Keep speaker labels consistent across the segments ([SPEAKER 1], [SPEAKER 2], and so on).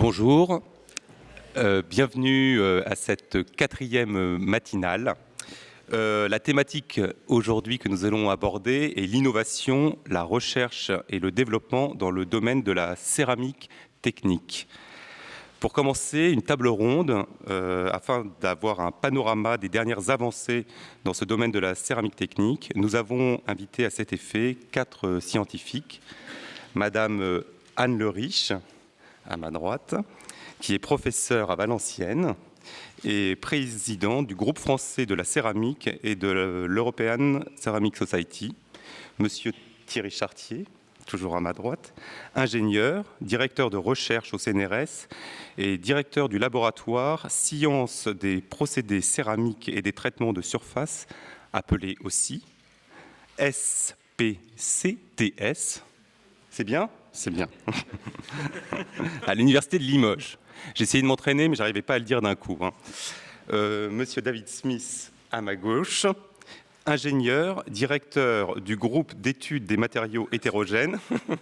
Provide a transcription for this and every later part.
[SPEAKER 1] Bonjour, bienvenue à cette 4e matinale. La thématique aujourd'hui que nous allons aborder est l'innovation, la recherche et le développement dans le domaine de la céramique technique. Pour commencer, une table ronde afin d'avoir un panorama des dernières avancées dans ce domaine de la céramique technique. Nous avons invité à cet effet 4 scientifiques. Madame Anne Le Riche, à ma droite, qui est professeure à Valenciennes et président du groupe français de la céramique et de l'European Ceramic Society. Monsieur Thierry Chartier, toujours à ma droite, ingénieur, directeur de recherche au CNRS et directeur du laboratoire Sciences des procédés céramiques et des traitements de surface, appelé aussi SPCTS. C'est bien ? C'est bien. À l'université de Limoges. J'ai essayé de m'entraîner, mais je n'arrivais pas à le dire d'un coup. Monsieur David Smith, à ma gauche, ingénieur, directeur du groupe d'études des matériaux hétérogènes.
[SPEAKER 2] Enfin,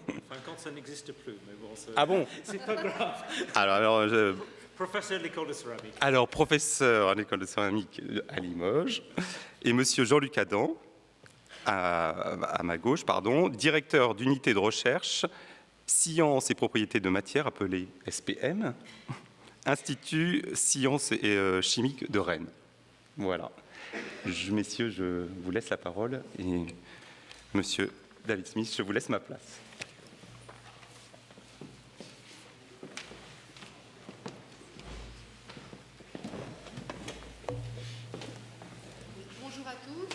[SPEAKER 2] quand ça n'existe plus, mais bon,
[SPEAKER 1] ah bon?
[SPEAKER 2] C'est pas grave.
[SPEAKER 1] Professeur
[SPEAKER 2] à l'école de céramique.
[SPEAKER 1] Alors, professeur à l'école de céramique à Limoges. Et monsieur Jean-Luc Adam, à ma gauche, directeur d'unité de recherche Sciences et propriétés de matière, appelé SPM, Institut Sciences et Chimiques de Rennes. Voilà. Messieurs, je vous laisse la parole et monsieur David Smith, je vous laisse ma place.
[SPEAKER 3] Bonjour à tous.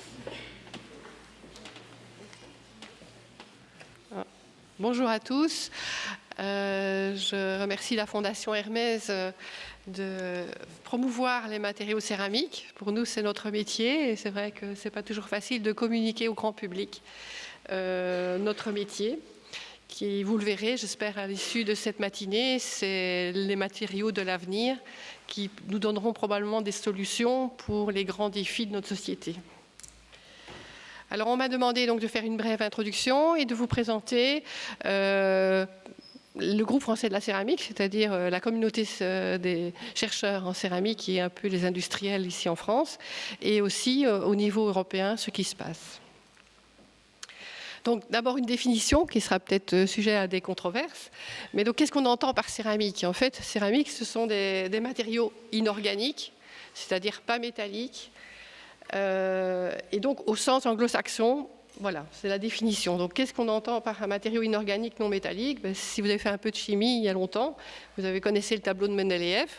[SPEAKER 3] Bonjour à tous. Je remercie la Fondation Hermès de promouvoir les matériaux céramiques. Pour nous, c'est notre métier et c'est vrai que ce n'est pas toujours facile de communiquer au grand public notre métier, qui, vous le verrez, j'espère, à l'issue de cette matinée, c'est les matériaux de l'avenir qui nous donneront probablement des solutions pour les grands défis de notre société. Alors, on m'a demandé donc de faire une brève introduction et de vous présenter le groupe français de la céramique, c'est-à-dire la communauté des chercheurs en céramique qui est un peu les industriels ici en France, et aussi au niveau européen ce qui se passe. Donc d'abord une définition qui sera peut-être sujet à des controverses. Mais donc qu'est-ce qu'on entend par céramique? En fait, céramique, ce sont des matériaux inorganiques, c'est-à-dire pas métalliques, et donc au sens anglo-saxon. Voilà, c'est la définition. Donc, qu'est-ce qu'on entend par un matériau inorganique non métallique? Si vous avez fait un peu de chimie il y a longtemps, vous avez connaissé le tableau de Mendeleïev.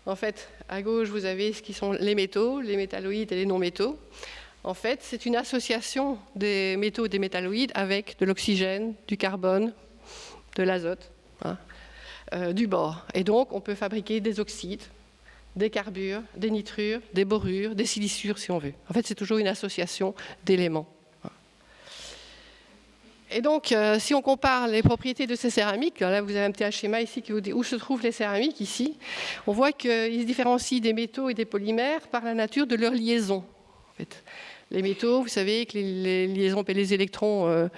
[SPEAKER 3] En fait, à gauche, vous avez ce qui sont les métaux, les métalloïdes et les non-métaux. En fait, c'est une association des métaux et des métalloïdes avec de l'oxygène, du carbone, de l'azote, du bore. Et donc, on peut fabriquer des oxydes, des carbures, des nitrures, des borures, des silicures, si on veut. En fait, c'est toujours une association d'éléments. Et donc, si on compare les propriétés de ces céramiques, là vous avez un petit schéma ici qui vous dit où se trouvent les céramiques ici, on voit qu'ils se différencient des métaux et des polymères par la nature de leur liaison. En fait, les métaux, vous savez que les liaisons et les électrons,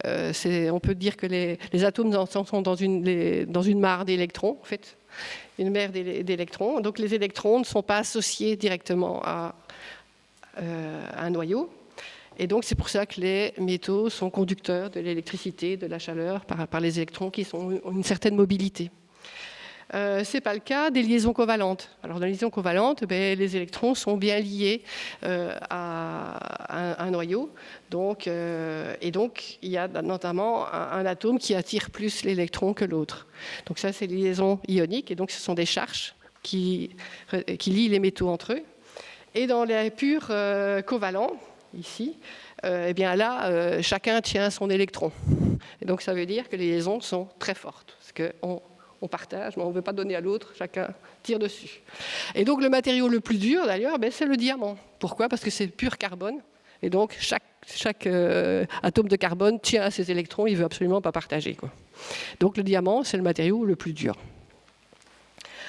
[SPEAKER 3] on peut dire que les atomes sont dans une mare d'électrons, en fait, une mer d'électrons. Donc les électrons ne sont pas associés directement à un noyau. Et donc, c'est pour ça que les métaux sont conducteurs de l'électricité, de la chaleur, par les électrons qui ont une certaine mobilité. Ce n'est pas le cas des liaisons covalentes. Alors, dans les liaisons covalentes, les électrons sont bien liés à un noyau. Donc, et donc, il y a notamment un atome qui attire plus l'électron que l'autre. Donc, ça, c'est les liaisons ioniques. Et donc, ce sont des charges qui lient les métaux entre eux. Et dans les purs covalents, ici, eh bien là, chacun tient son électron. Et donc, ça veut dire que les liaisons sont très fortes. Parce qu'on partage, mais on ne veut pas donner à l'autre, chacun tire dessus. Et donc, le matériau le plus dur, d'ailleurs, c'est le diamant. Pourquoi? Parce que c'est pur carbone. Et donc, chaque atome de carbone tient à ses électrons, il ne veut absolument pas partager, quoi. Donc, le diamant, c'est le matériau le plus dur.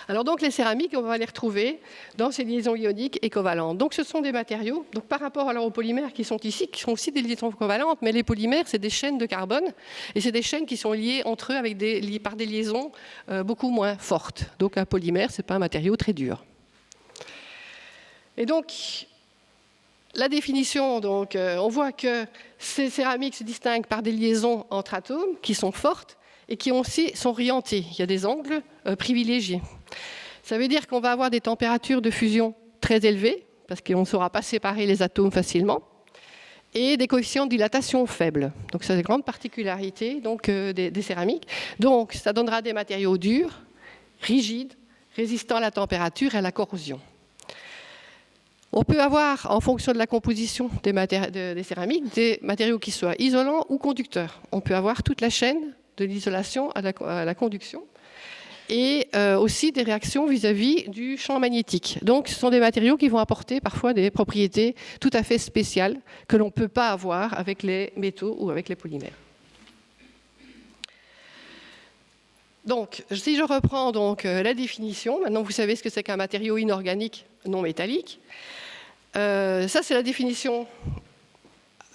[SPEAKER 3] Alors donc les céramiques, on va les retrouver dans ces liaisons ioniques et covalentes. Donc ce sont des matériaux, donc par rapport alors aux polymères qui sont ici, qui sont aussi des liaisons covalentes, mais les polymères, c'est des chaînes de carbone, et c'est des chaînes qui sont liées entre eux avec par des liaisons beaucoup moins fortes. Donc un polymère, ce n'est pas un matériau très dur. Et donc, la définition, donc, on voit que ces céramiques se distinguent par des liaisons entre atomes qui sont fortes et qui aussi sont orientées. Il y a des angles privilégiés. Ça veut dire qu'on va avoir des températures de fusion très élevées, parce qu'on ne saura pas séparer les atomes facilement, et des coefficients de dilatation faibles. Donc, c'est une grande particularité donc, des céramiques. Donc, ça donnera des matériaux durs, rigides, résistants à la température et à la corrosion. On peut avoir, en fonction de la composition des céramiques, des matériaux qui soient isolants ou conducteurs. On peut avoir toute la chaîne de l'isolation à la conduction et aussi des réactions vis-à-vis du champ magnétique. Donc, ce sont des matériaux qui vont apporter parfois des propriétés tout à fait spéciales que l'on ne peut pas avoir avec les métaux ou avec les polymères. Donc, si je reprends donc, la définition, maintenant vous savez ce que c'est qu'un matériau inorganique non métallique. Ça, c'est la définition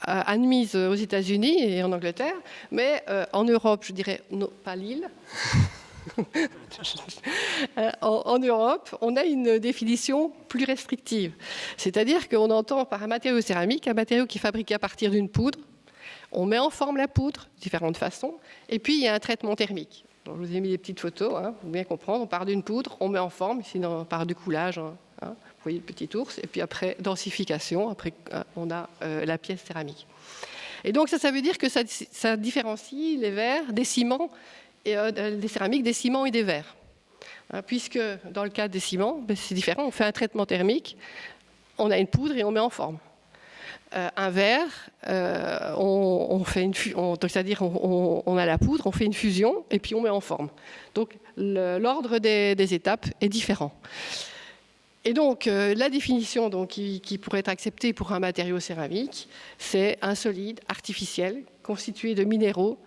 [SPEAKER 3] admise aux États-Unis et en Angleterre, mais en Europe, je dirais pas l'île. En Europe, on a une définition plus restrictive. C'est-à-dire qu'on entend par un matériau céramique un matériau qui est fabriqué à partir d'une poudre. On met en forme la poudre de différentes façons, et puis il y a un traitement thermique. Donc, je vous ai mis des petites photos, pour bien comprendre. On part d'une poudre, on met en forme, ici on part du coulage. Vous voyez le petit ours, et puis après densification, après on a la pièce céramique. Et donc ça veut dire que ça différencie les verres des ciments, et, des céramiques des ciments et des verres. Puisque dans le cas des ciments, c'est différent, on fait un traitement thermique, on a une poudre et on met en forme. Un verre, c'est-à-dire on a la poudre, on fait une fusion et puis on met en forme. Donc l'ordre des étapes est différent. Et donc, la définition donc, qui pourrait être acceptée pour un matériau céramique, c'est un solide artificiel constitué de minéraux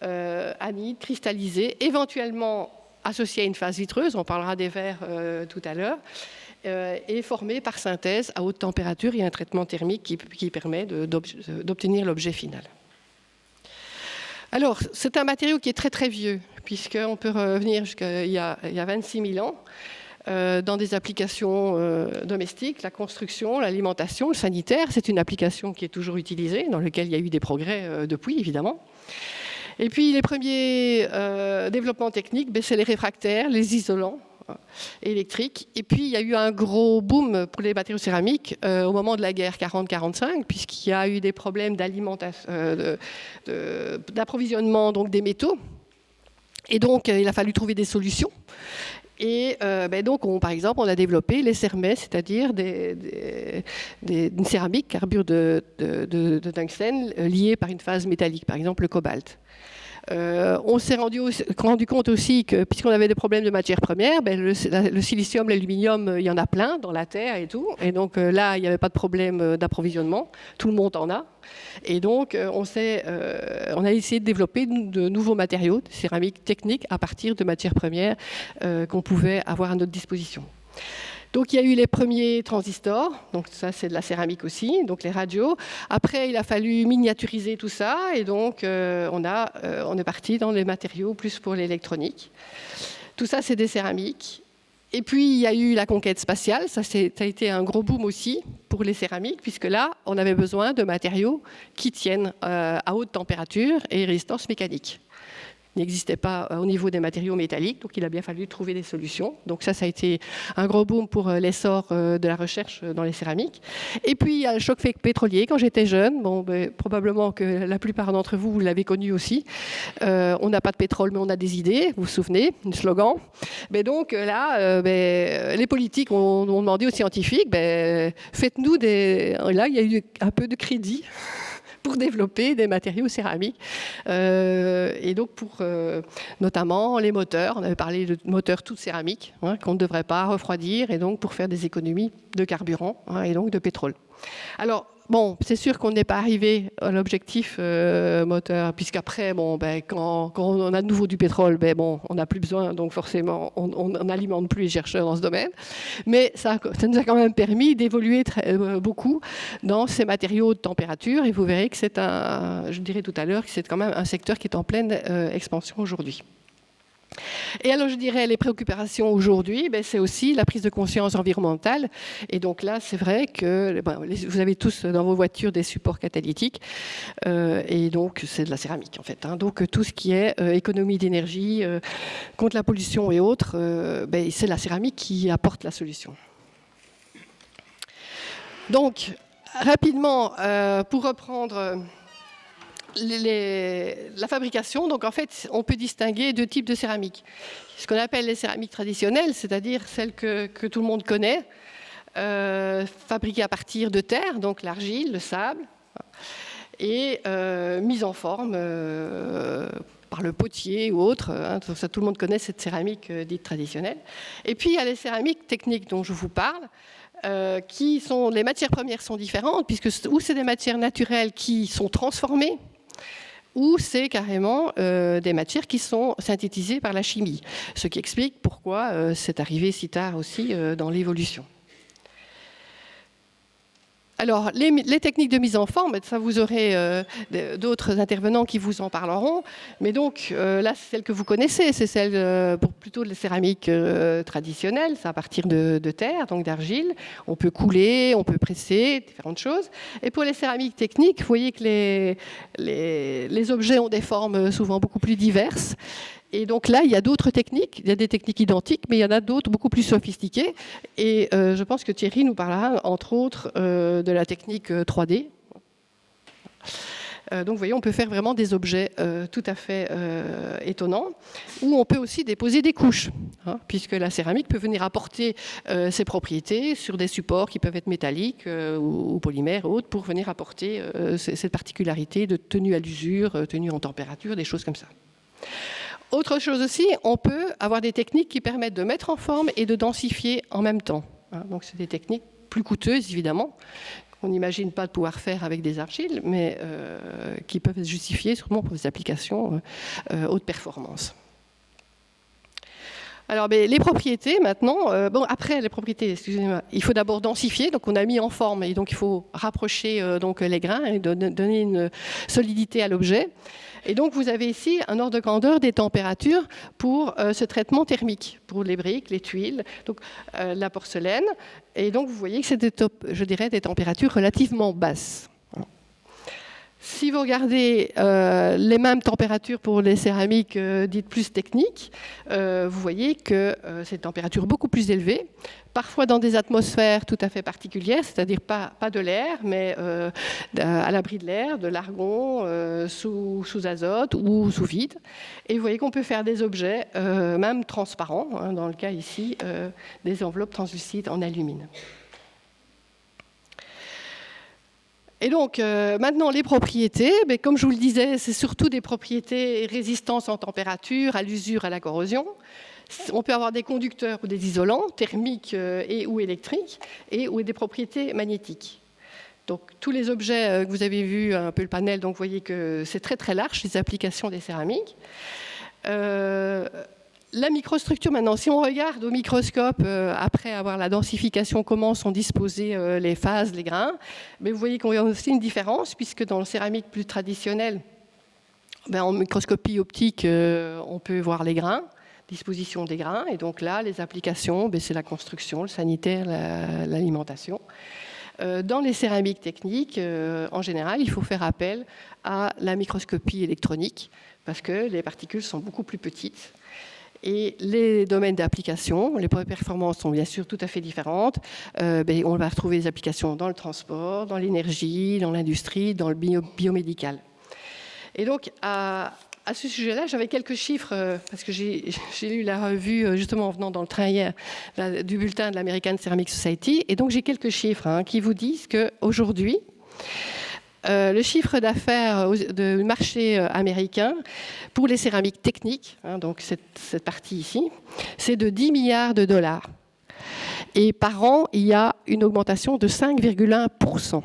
[SPEAKER 3] anides, cristallisés, éventuellement associés à une phase vitreuse, on parlera des verres tout à l'heure, et formé par synthèse à haute température et un traitement thermique qui permet d'obtenir l'objet final. Alors, c'est un matériau qui est très très vieux, puisqu'on peut revenir jusqu'à il y a 26 000 ans, dans des applications domestiques, la construction, l'alimentation, le sanitaire. C'est une application qui est toujours utilisée, dans laquelle il y a eu des progrès depuis, évidemment. Et puis les premiers développements techniques, c'est les réfractaires, les isolants électriques. Et puis il y a eu un gros boom pour les matériaux céramiques au moment de la guerre 40-45, puisqu'il y a eu des problèmes d'approvisionnement donc des métaux. Et donc il a fallu trouver des solutions. Et donc, par exemple, on a développé les cermets, c'est-à-dire une céramique carbure de tungstène liée par une phase métallique, par exemple le cobalt. On s'est rendu compte aussi que, puisqu'on avait des problèmes de matières premières, le silicium, l'aluminium, il y en a plein dans la terre et tout. Et donc là, il n'y avait pas de problème d'approvisionnement. Tout le monde en a. Et donc, on a essayé de développer de nouveaux matériaux, de céramique technique, à partir de matières premières qu'on pouvait avoir à notre disposition. Donc, il y a eu les premiers transistors, donc ça c'est de la céramique aussi, donc les radios. Après, il a fallu miniaturiser tout ça, et donc on est parti dans les matériaux plus pour l'électronique. Tout ça, c'est des céramiques. Et puis, il y a eu la conquête spatiale, ça a été un gros boom aussi pour les céramiques, puisque là, on avait besoin de matériaux qui tiennent à haute température et résistance mécanique. N'existait pas au niveau des matériaux métalliques, donc il a bien fallu trouver des solutions. Donc ça a été un gros boom pour l'essor de la recherche dans les céramiques. Et puis il y a le choc pétrolier. Quand j'étais jeune, probablement que la plupart d'entre vous l'avez connu aussi, on n'a pas de pétrole mais on a des idées, vous vous souvenez, un slogan. Mais donc là, les politiques ont demandé aux scientifiques, faites-nous des... Là, il y a eu un peu de crédit pour développer des matériaux céramiques. Et donc pour notamment les moteurs, on avait parlé de moteurs tout céramiques, qu'on ne devrait pas refroidir, et donc pour faire des économies de carburant et donc de pétrole. Alors, bon, c'est sûr qu'on n'est pas arrivé à l'objectif moteur, puisqu'après, bon, quand on a de nouveau du pétrole, on n'a plus besoin, donc forcément, on n'alimente plus les chercheurs dans ce domaine. Mais ça nous a quand même permis d'évoluer beaucoup dans ces matériaux de température, et vous verrez que je dirais tout à l'heure, que c'est quand même un secteur qui est en pleine expansion aujourd'hui. Et alors je dirais les préoccupations aujourd'hui, c'est aussi la prise de conscience environnementale. Et donc là, c'est vrai que vous avez tous dans vos voitures des supports catalytiques, et donc c'est de la céramique en fait. Donc tout ce qui est économie d'énergie, contre la pollution et autres, c'est la céramique qui apporte la solution. Donc rapidement, pour reprendre la fabrication, donc en fait, on peut distinguer deux types de céramique. Ce qu'on appelle les céramiques traditionnelles, c'est-à-dire celles que tout le monde connaît, fabriquées à partir de terre, donc l'argile, le sable, et mises en forme par le potier ou autre. Ça, tout le monde connaît cette céramique dite traditionnelle. Et puis, il y a les céramiques techniques dont je vous parle, qui sont, les matières premières sont différentes, puisque ou c'est des matières naturelles qui sont transformées, ou c'est carrément des matières qui sont synthétisées par la chimie. Ce qui explique pourquoi c'est arrivé si tard aussi dans l'évolution. Alors, les techniques de mise en forme, ça vous aurez d'autres intervenants qui vous en parleront. Mais donc, là, c'est celle que vous connaissez, c'est celle pour plutôt de céramique traditionnelle, c'est à partir de terre, donc d'argile. On peut couler, on peut presser, différentes choses. Et pour les céramiques techniques, vous voyez que les objets ont des formes souvent beaucoup plus diverses. Et donc là, il y a d'autres techniques, il y a des techniques identiques, mais il y en a d'autres beaucoup plus sophistiquées. Et je pense que Thierry nous parlera, entre autres, de la technique 3D. Donc vous voyez, on peut faire vraiment des objets tout à fait étonnants, où on peut aussi déposer des couches, puisque la céramique peut venir apporter ses propriétés sur des supports qui peuvent être métalliques ou polymères ou autres, pour venir apporter cette particularité de tenue à l'usure, tenue en température, des choses comme ça. Autre chose aussi, on peut avoir des techniques qui permettent de mettre en forme et de densifier en même temps. Donc c'est des techniques plus coûteuses, évidemment, qu'on n'imagine pas de pouvoir faire avec des argiles, mais qui peuvent être justifiées sûrement pour des applications haute performance. Alors, les propriétés, maintenant, après les propriétés, excusez-moi, il faut d'abord densifier, donc on a mis en forme, et donc il faut rapprocher donc les grains et donner une solidité à l'objet. Et donc, vous avez ici un ordre de grandeur des températures pour ce traitement thermique, pour les briques, les tuiles, donc la porcelaine. Et donc, vous voyez que c'est des températures relativement basses. Si vous regardez les mêmes températures pour les céramiques dites plus techniques, vous voyez que c'est une température beaucoup plus élevée, parfois dans des atmosphères tout à fait particulières, c'est-à-dire pas de l'air, mais à l'abri de l'air, de l'argon, sous azote ou sous vide. Et vous voyez qu'on peut faire des objets même transparents, dans le cas ici des enveloppes translucides en alumine. Et donc, maintenant, les propriétés, comme je vous le disais, c'est surtout des propriétés résistance en température, à l'usure, à la corrosion. On peut avoir des conducteurs ou des isolants, thermiques et ou électriques, ou des propriétés magnétiques. Donc, tous les objets que vous avez vus, un peu le panel, donc vous voyez que c'est très très large, les applications des céramiques. La microstructure, maintenant, si on regarde au microscope, après avoir la densification, comment sont disposées les phases, les grains, mais vous voyez qu'on a aussi une différence, puisque dans le céramique plus traditionnel, en microscopie optique, on peut voir les grains, disposition des grains, et donc là, les applications, c'est la construction, le sanitaire, l'alimentation. Dans les céramiques techniques, en général, il faut faire appel à la microscopie électronique, parce que les particules sont beaucoup plus petites. Et les domaines d'application, les performances sont bien sûr tout à fait différentes. On va retrouver des applications dans le transport, dans l'énergie, dans l'industrie, dans le biomédical. Et donc, à ce sujet-là, j'avais quelques chiffres, parce que j'ai lu la revue, justement en venant dans le train hier, du bulletin de l'American Ceramic Society. Et donc, j'ai quelques chiffres qui vous disent qu'aujourd'hui, le chiffre d'affaires du marché américain pour les céramiques techniques, donc cette partie ici, c'est de 10 milliards de dollars. Et par an, il y a une augmentation de 5,1%.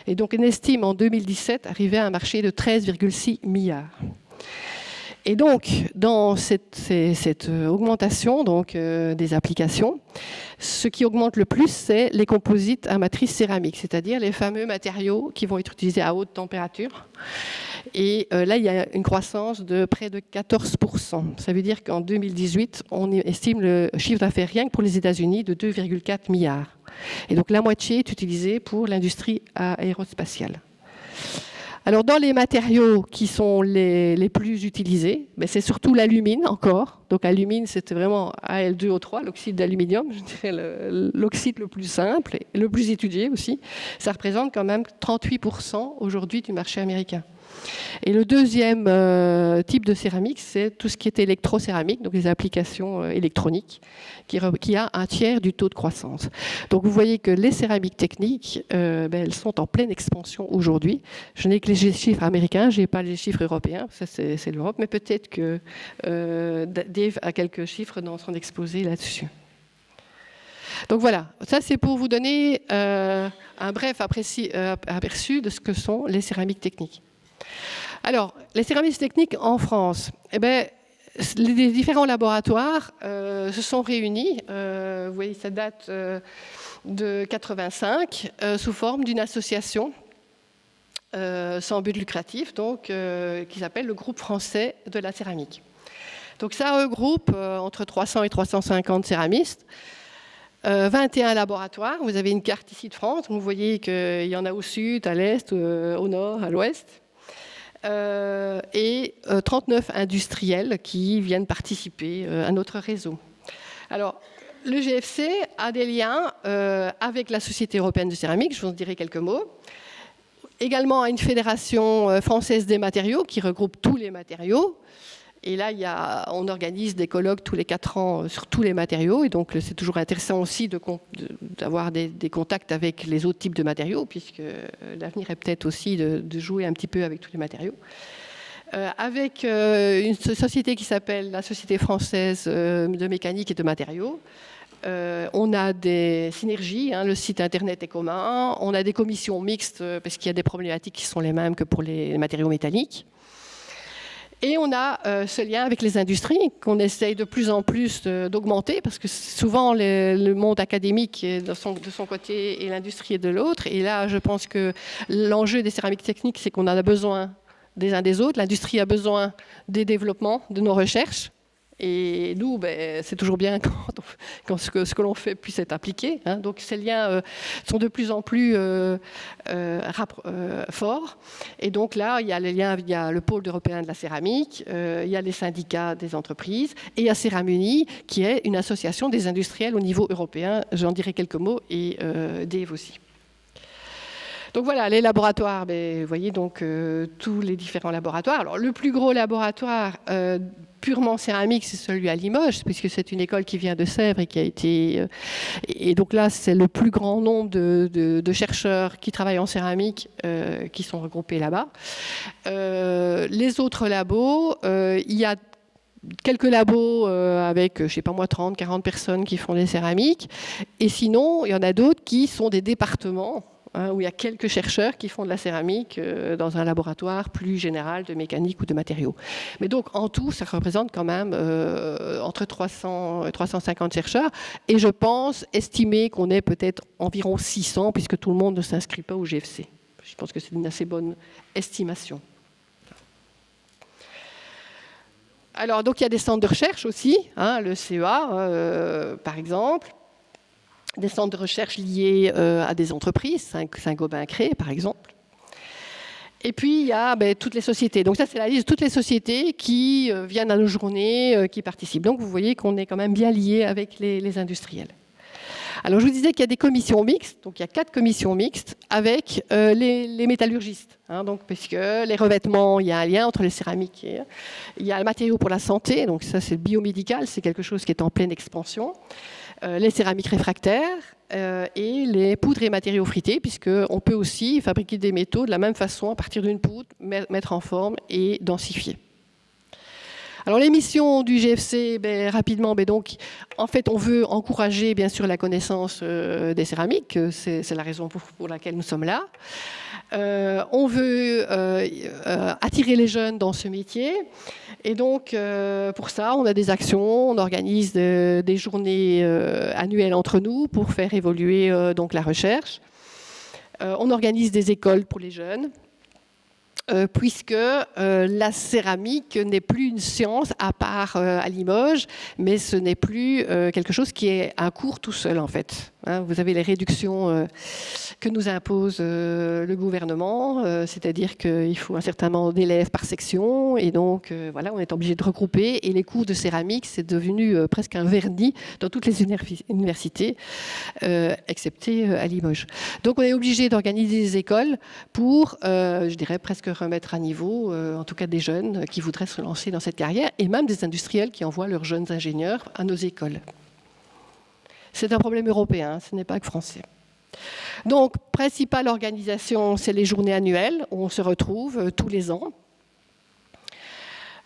[SPEAKER 3] Et donc on estime en 2017 arriver à un marché de 13,6 milliards. Et donc, dans cette augmentation donc, des applications, ce qui augmente le plus, c'est les composites à matrice céramique, c'est-à-dire les fameux matériaux qui vont être utilisés à haute température. Et là, il y a une croissance de près de 14%. Ça veut dire qu'en 2018, on estime le chiffre d'affaires rien que pour les États-Unis de 2,4 milliards. Et donc, la moitié est utilisée pour l'industrie aérospatiale. Alors, dans les matériaux qui sont les plus utilisés, c'est surtout l'alumine encore. Donc, l'alumine, c'était vraiment Al2O3, l'oxyde d'aluminium, je dirais l'oxyde le plus simple et le plus étudié aussi. Ça représente quand même 38% aujourd'hui du marché américain. Et le deuxième type de céramique, c'est tout ce qui est électrocéramique, donc les applications électroniques, qui a un tiers du taux de croissance. Donc vous voyez que les céramiques techniques, elles sont en pleine expansion aujourd'hui. Je n'ai que les chiffres américains, je n'ai pas les chiffres européens, ça c'est l'Europe, mais peut-être que Dave a quelques chiffres dans son exposé là-dessus. Donc voilà, ça c'est pour vous donner un bref aperçu de ce que sont les céramiques techniques. Alors, les céramiques techniques en France, les différents laboratoires se sont réunis. Vous voyez, ça date de 85 sous forme d'une association sans but lucratif, donc qui s'appelle le Groupe français de la céramique. Donc ça regroupe entre 300 et 350 céramistes. 21 laboratoires. Vous avez une carte ici de France. Vous voyez qu'il y en a au sud, à l'est, au nord, à l'ouest. Et 39 industriels qui viennent participer à notre réseau. Alors, le GFC a des liens avec la Société européenne de céramique, je vous en dirai quelques mots. Également à une fédération française des matériaux qui regroupe tous les matériaux. Et là, on organise des colloques tous les 4 ans sur tous les matériaux. Et donc, c'est toujours intéressant aussi d'avoir des contacts avec les autres types de matériaux, puisque l'avenir est peut-être aussi de jouer un petit peu avec tous les matériaux. Avec une société qui s'appelle la Société française de mécanique et de matériaux. On a des synergies, le site internet est commun. On a des commissions mixtes, parce qu'il y a des problématiques qui sont les mêmes que pour les matériaux métalliques. Et on a ce lien avec les industries qu'on essaye de plus en plus d'augmenter parce que souvent le monde académique est de son côté et l'industrie est de l'autre. Et là, je pense que l'enjeu des céramiques techniques, c'est qu'on en a besoin des uns des autres. L'industrie a besoin des développements, de nos recherches. Et nous, c'est toujours bien quand ce que l'on fait puisse être appliqué. Donc ces liens sont de plus en plus forts. Et donc là, il y a les liens, il y a le pôle européen de la céramique, il y a les syndicats des entreprises, et il y a Céramuni, qui est une association des industriels au niveau européen. J'en dirai quelques mots, et Dave aussi. Donc voilà, les laboratoires, vous voyez donc tous les différents laboratoires. Alors le plus gros laboratoire purement céramique, c'est celui à Limoges, puisque c'est une école qui vient de Sèvres et qui a été... Et donc là, c'est le plus grand nombre de chercheurs qui travaillent en céramique qui sont regroupés là-bas. Les autres labos, il y a quelques labos avec, je ne sais pas moi, 30, 40 personnes qui font des céramiques. Et sinon, il y en a d'autres qui sont des départements, où il y a quelques chercheurs qui font de la céramique dans un laboratoire plus général de mécanique ou de matériaux. Mais donc, en tout, ça représente quand même entre 300 et 350 chercheurs. Et je pense estimer qu'on est peut-être environ 600, puisque tout le monde ne s'inscrit pas au GFC. Je pense que c'est une assez bonne estimation. Alors, donc, il y a des centres de recherche aussi, le CEA, par exemple. Des centres de recherche liés à des entreprises, Saint-Gobain-Cré par exemple. Et puis il y a toutes les sociétés. Donc ça c'est la liste de toutes les sociétés qui viennent à nos journées, qui participent. Donc vous voyez qu'on est quand même bien lié avec les industriels. Alors je vous disais qu'il y a des commissions mixtes, donc il y a 4 commissions mixtes avec les métallurgistes. Donc, puisque les revêtements, il y a un lien entre les céramiques et il y a le matériau pour la santé, donc ça c'est le biomédical, c'est quelque chose qui est en pleine expansion. Les céramiques réfractaires et les poudres et matériaux frités, puisqu'on peut aussi fabriquer des métaux de la même façon à partir d'une poudre, mettre en forme et densifier. Alors les missions du GFC, rapidement, donc, en fait, on veut encourager bien sûr la connaissance des céramiques, c'est la raison pour laquelle nous sommes là. On veut attirer les jeunes dans ce métier. Et donc, pour ça, on a des actions, on organise des journées annuelles entre nous pour faire évoluer donc la recherche. On organise des écoles pour les jeunes, puisque la céramique n'est plus une science à part à Limoges, mais ce n'est plus quelque chose qui est un cours tout seul, en fait. Vous avez les réductions que nous impose le gouvernement, c'est-à-dire qu'il faut un certain nombre d'élèves par section, et donc voilà, on est obligé de regrouper, et les cours de céramique, c'est devenu presque un vernis dans toutes les universités, excepté à Limoges. Donc on est obligé d'organiser des écoles pour, je dirais, presque remettre à niveau, en tout cas des jeunes qui voudraient se lancer dans cette carrière, et même des industriels qui envoient leurs jeunes ingénieurs à nos écoles. C'est un problème européen, ce n'est pas que français. Donc, principale organisation, c'est les journées annuelles, où on se retrouve tous les ans.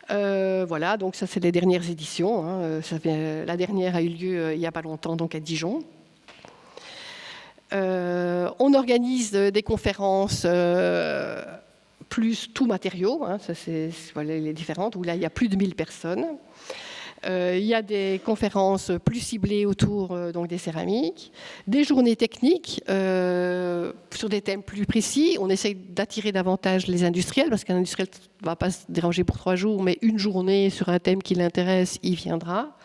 [SPEAKER 3] Voilà, donc ça, c'est les dernières éditions. La dernière a eu lieu il n'y a pas longtemps, donc à Dijon. On organise des conférences plus tout matériaux, ça c'est voilà, les différentes, où là, il y a plus de 1000 personnes. Il y a des conférences plus ciblées autour donc des céramiques, des journées techniques sur des thèmes plus précis. On essaie d'attirer davantage les industriels, parce qu'un industriel ne va pas se déranger pour 3 jours, mais une journée sur un thème qui l'intéresse, il viendra.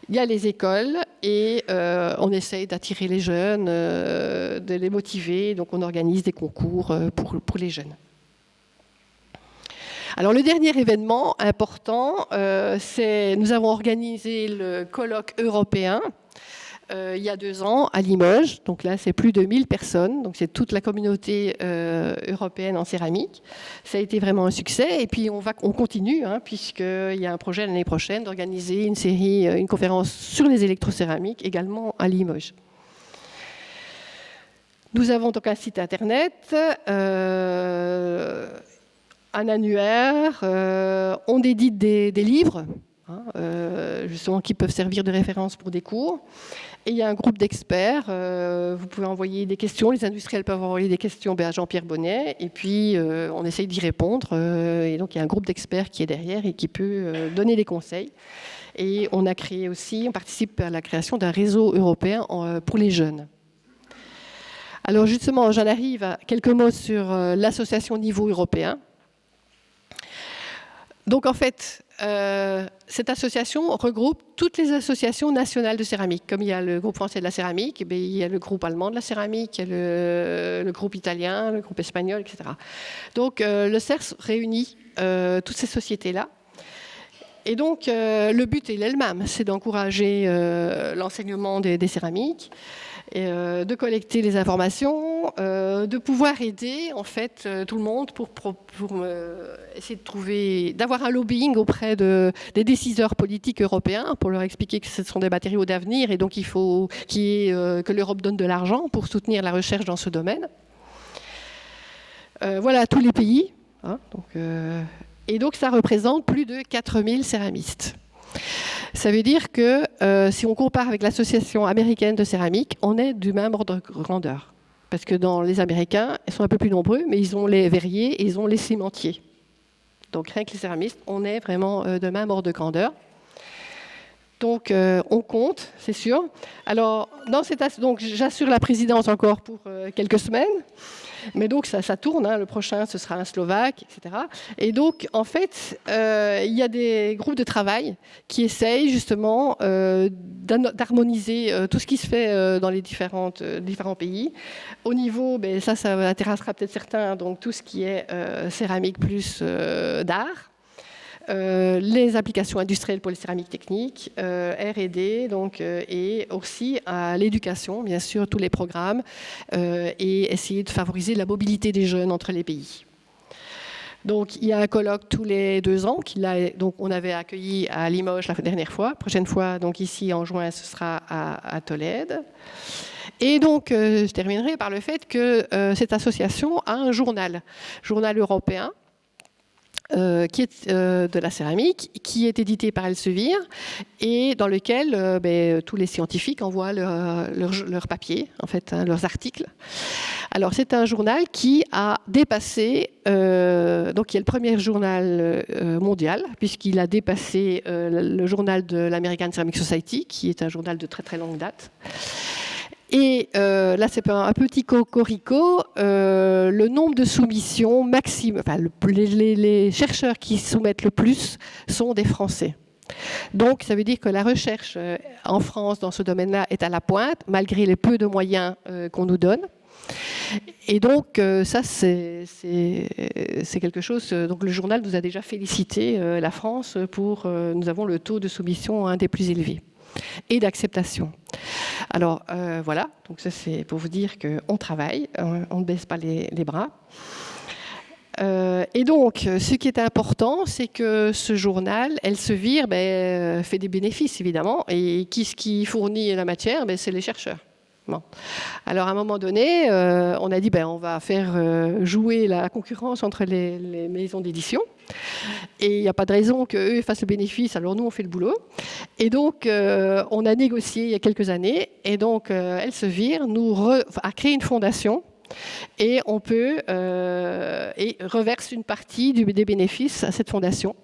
[SPEAKER 3] Il y a les écoles et on essaye d'attirer les jeunes, de les motiver. Donc on organise des concours pour les jeunes. Alors le dernier événement important, c'est nous avons organisé le colloque européen il y a 2 ans à Limoges. Donc là, c'est plus de 1000 personnes. Donc c'est toute la communauté européenne en céramique. Ça a été vraiment un succès. Et puis on continue, puisqu'il y a un projet l'année prochaine d'organiser une conférence sur les électrocéramiques également à Limoges. Nous avons donc un site internet. Un annuaire, on édite des livres, justement, qui peuvent servir de référence pour des cours. Et il y a un groupe d'experts, vous pouvez envoyer des questions, les industriels peuvent envoyer des questions à Jean-Pierre Bonnet, et puis on essaye d'y répondre. Et donc il y a un groupe d'experts qui est derrière et qui peut donner des conseils. Et on participe à la création d'un réseau européen pour les jeunes. Alors justement, j'en arrive à quelques mots sur l'association au niveau européen. Donc en fait, cette association regroupe toutes les associations nationales de céramique. Comme il y a le groupe français de la céramique, il y a le groupe allemand de la céramique, il y a le groupe italien, le groupe espagnol, etc. Donc le CERS réunit toutes ces sociétés-là. Et donc le but est le même, c'est d'encourager l'enseignement des céramiques, et, de collecter les informations, de pouvoir aider en fait tout le monde pour essayer d'avoir un lobbying auprès des décideurs politiques européens pour leur expliquer que ce sont des matériaux d'avenir et donc il faut que l'Europe donne de l'argent pour soutenir la recherche dans ce domaine. Voilà tous les pays. Et donc ça représente plus de 4000 céramistes. Ça veut dire que si on compare avec l'Association américaine de céramique, on est du même ordre de grandeur. Parce que dans les Américains, ils sont un peu plus nombreux, mais ils ont les verriers et ils ont les cimentiers. Donc rien que les céramistes, on est vraiment de même ordre de grandeur. Donc on compte, c'est sûr. Alors donc j'assure la présidence encore pour quelques semaines. Mais donc ça tourne, le prochain ce sera un Slovaque, etc. Et donc en fait, il y a des groupes de travail qui essayent justement d'harmoniser tout ce qui se fait dans les différents pays. Au niveau, ça intéressera peut-être certains, donc tout ce qui est céramique plus d'art. Les applications industrielles pour les céramiques techniques, R&D, donc, et aussi à l'éducation, bien sûr, tous les programmes, et essayer de favoriser la mobilité des jeunes entre les pays. Donc, il y a un colloque tous les 2 ans, donc, on avait accueilli à Limoges la dernière fois. La prochaine fois, donc ici en juin, ce sera à Tolède. Et donc, je terminerai par le fait que cette association a un journal européen, qui est de la céramique, qui est édité par Elsevier et dans lequel tous les scientifiques envoient leurs papiers, en fait, hein, leurs articles. Alors, c'est un journal qui a dépassé, donc qui est le premier journal mondial, puisqu'il a dépassé le journal de l'American Ceramic Society, qui est un journal de très très longue date. Et là, c'est un petit cocorico. Le nombre de soumissions maximum, enfin, les chercheurs qui soumettent le plus sont des Français. Donc, ça veut dire que la recherche en France dans ce domaine-là est à la pointe, malgré les peu de moyens qu'on nous donne. Et donc, ça, c'est quelque chose. Donc, le journal nous a déjà félicité, la France, pour. Nous avons le taux de soumission un des plus élevés et d'acceptation. Alors voilà, donc ça c'est pour vous dire qu'on travaille, on ne baisse pas les bras. Et donc, ce qui est important, c'est que ce journal, Elsevier, fait des bénéfices évidemment, et qui fournit la matière, c'est les chercheurs. Bon. Alors à un moment donné, on a dit on va faire jouer la concurrence entre les maisons d'édition. Et il n'y a pas de raison qu'eux fassent le bénéfice, alors nous on fait le boulot. Et donc on a négocié il y a quelques années, et donc Elsevier a créé une fondation, et on peut et reverse une partie des bénéfices à cette fondation,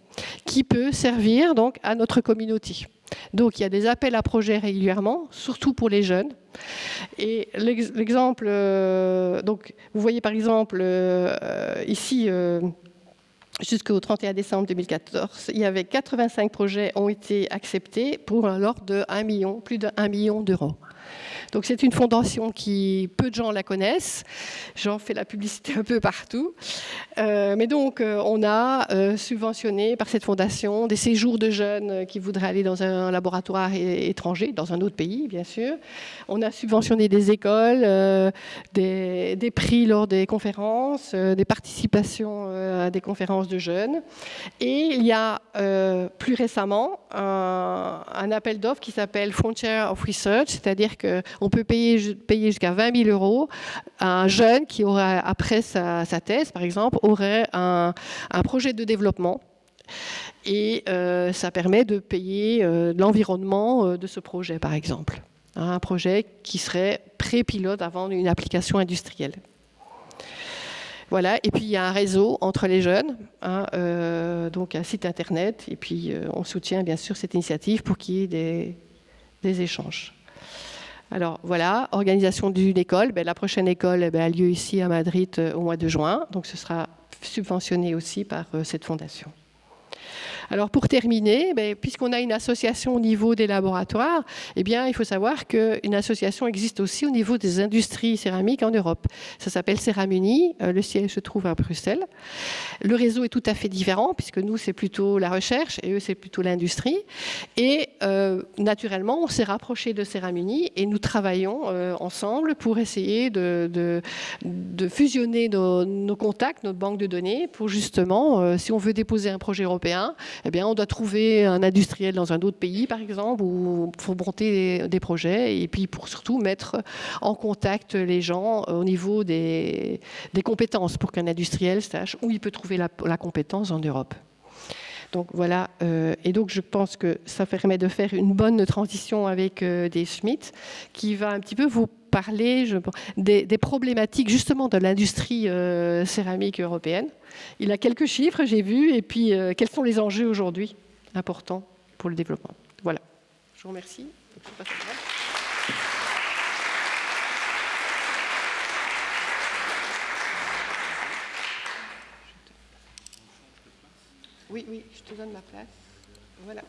[SPEAKER 3] qui peut servir donc à notre communauté. Donc il y a des appels à projets régulièrement, surtout pour les jeunes. Et l'exemple, donc vous voyez par exemple ici. Jusqu'au 31 décembre 2014, il y avait 85 projets ont été acceptés pour un lot de plus de 1 million d'euros. Donc c'est une fondation qui, peu de gens la connaissent. J'en fais la publicité un peu partout. Mais donc on a subventionné par cette fondation des séjours de jeunes qui voudraient aller dans un laboratoire étranger, dans un autre pays bien sûr. On a subventionné des écoles, des prix lors des conférences, des participations à des conférences de jeunes. Et il y a plus récemment un appel d'offres qui s'appelle Frontier of Research, c'est-à-dire qu'on peut payer jusqu'à 20 000 euros à un jeune qui aurait, après sa thèse par exemple, aurait un projet de développement. Et ça permet de payer l'environnement de ce projet par exemple. Un projet qui serait pré-pilote avant une application industrielle. Voilà, et puis il y a un réseau entre les jeunes, donc un site internet, et puis on soutient bien sûr cette initiative pour qu'il y ait des échanges. Alors voilà, organisation d'une école. La prochaine école a lieu ici à Madrid au mois de juin, donc ce sera subventionné aussi par cette fondation. Alors pour terminer, puisqu'on a une association au niveau des laboratoires, il faut savoir qu'une association existe aussi au niveau des industries céramiques en Europe. Ça s'appelle Ceramuni, le siège se trouve à Bruxelles. Le réseau est tout à fait différent, puisque nous c'est plutôt la recherche et eux c'est plutôt l'industrie. Et naturellement, on s'est rapproché de Ceramuni et nous travaillons ensemble pour essayer de fusionner nos contacts, notre banque de données, pour justement, si on veut déposer un projet européen, on doit trouver un industriel dans un autre pays, par exemple, où il faut monter des projets, et puis pour surtout mettre en contact les gens au niveau des compétences, pour qu'un industriel sache où il peut trouver la compétence en Europe. Donc voilà, et donc je pense que ça permet de faire une bonne transition avec Dave Schmidt, qui va un petit peu vous parler des problématiques justement de l'industrie céramique européenne. Il a quelques chiffres, j'ai vu, et puis quels sont les enjeux aujourd'hui importants pour le développement. Voilà, je vous remercie. Oui, je te donne ma place. Voilà.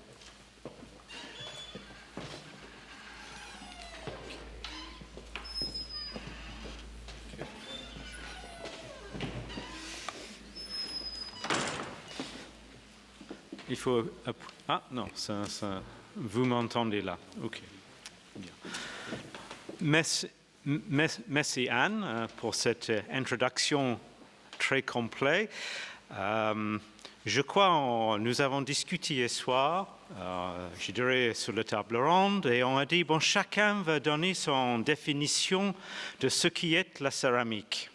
[SPEAKER 2] Il faut... Ah non, ça, vous m'entendez là. OK. Bien. Merci Anne pour cette introduction très complète. Je crois que nous avons discuté hier soir, je dirais sur la table ronde, et on a dit, chacun va donner son définition de ce qui est la céramique.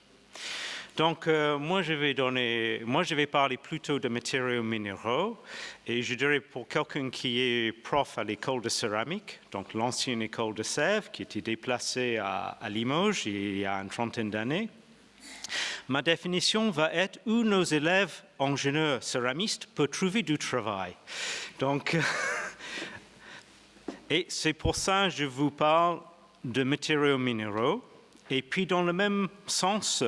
[SPEAKER 2] Donc, moi, je vais parler plutôt de matériaux minéraux. Et je dirais pour quelqu'un qui est prof à l'école de céramique, donc l'ancienne école de Sèvres, qui était déplacée à Limoges il y a une trentaine d'années, ma définition va être où nos élèves ingénieurs céramistes peuvent trouver du travail. Donc, et c'est pour ça que je vous parle de matériaux minéraux. Et puis, dans le même sens,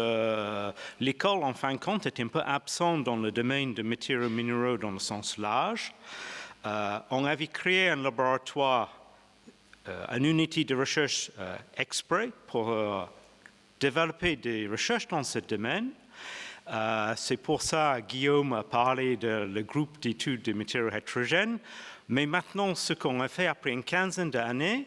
[SPEAKER 2] l'école, en fin de compte, est un peu absente dans le domaine de matériaux minéraux dans le sens large. On avait créé un laboratoire, une unité de recherche exprès pour développer des recherches dans ce domaine. C'est pour ça que Guillaume a parlé du groupe d'études des matériaux hétérogènes. Mais maintenant, ce qu'on a fait après une quinzaine d'années,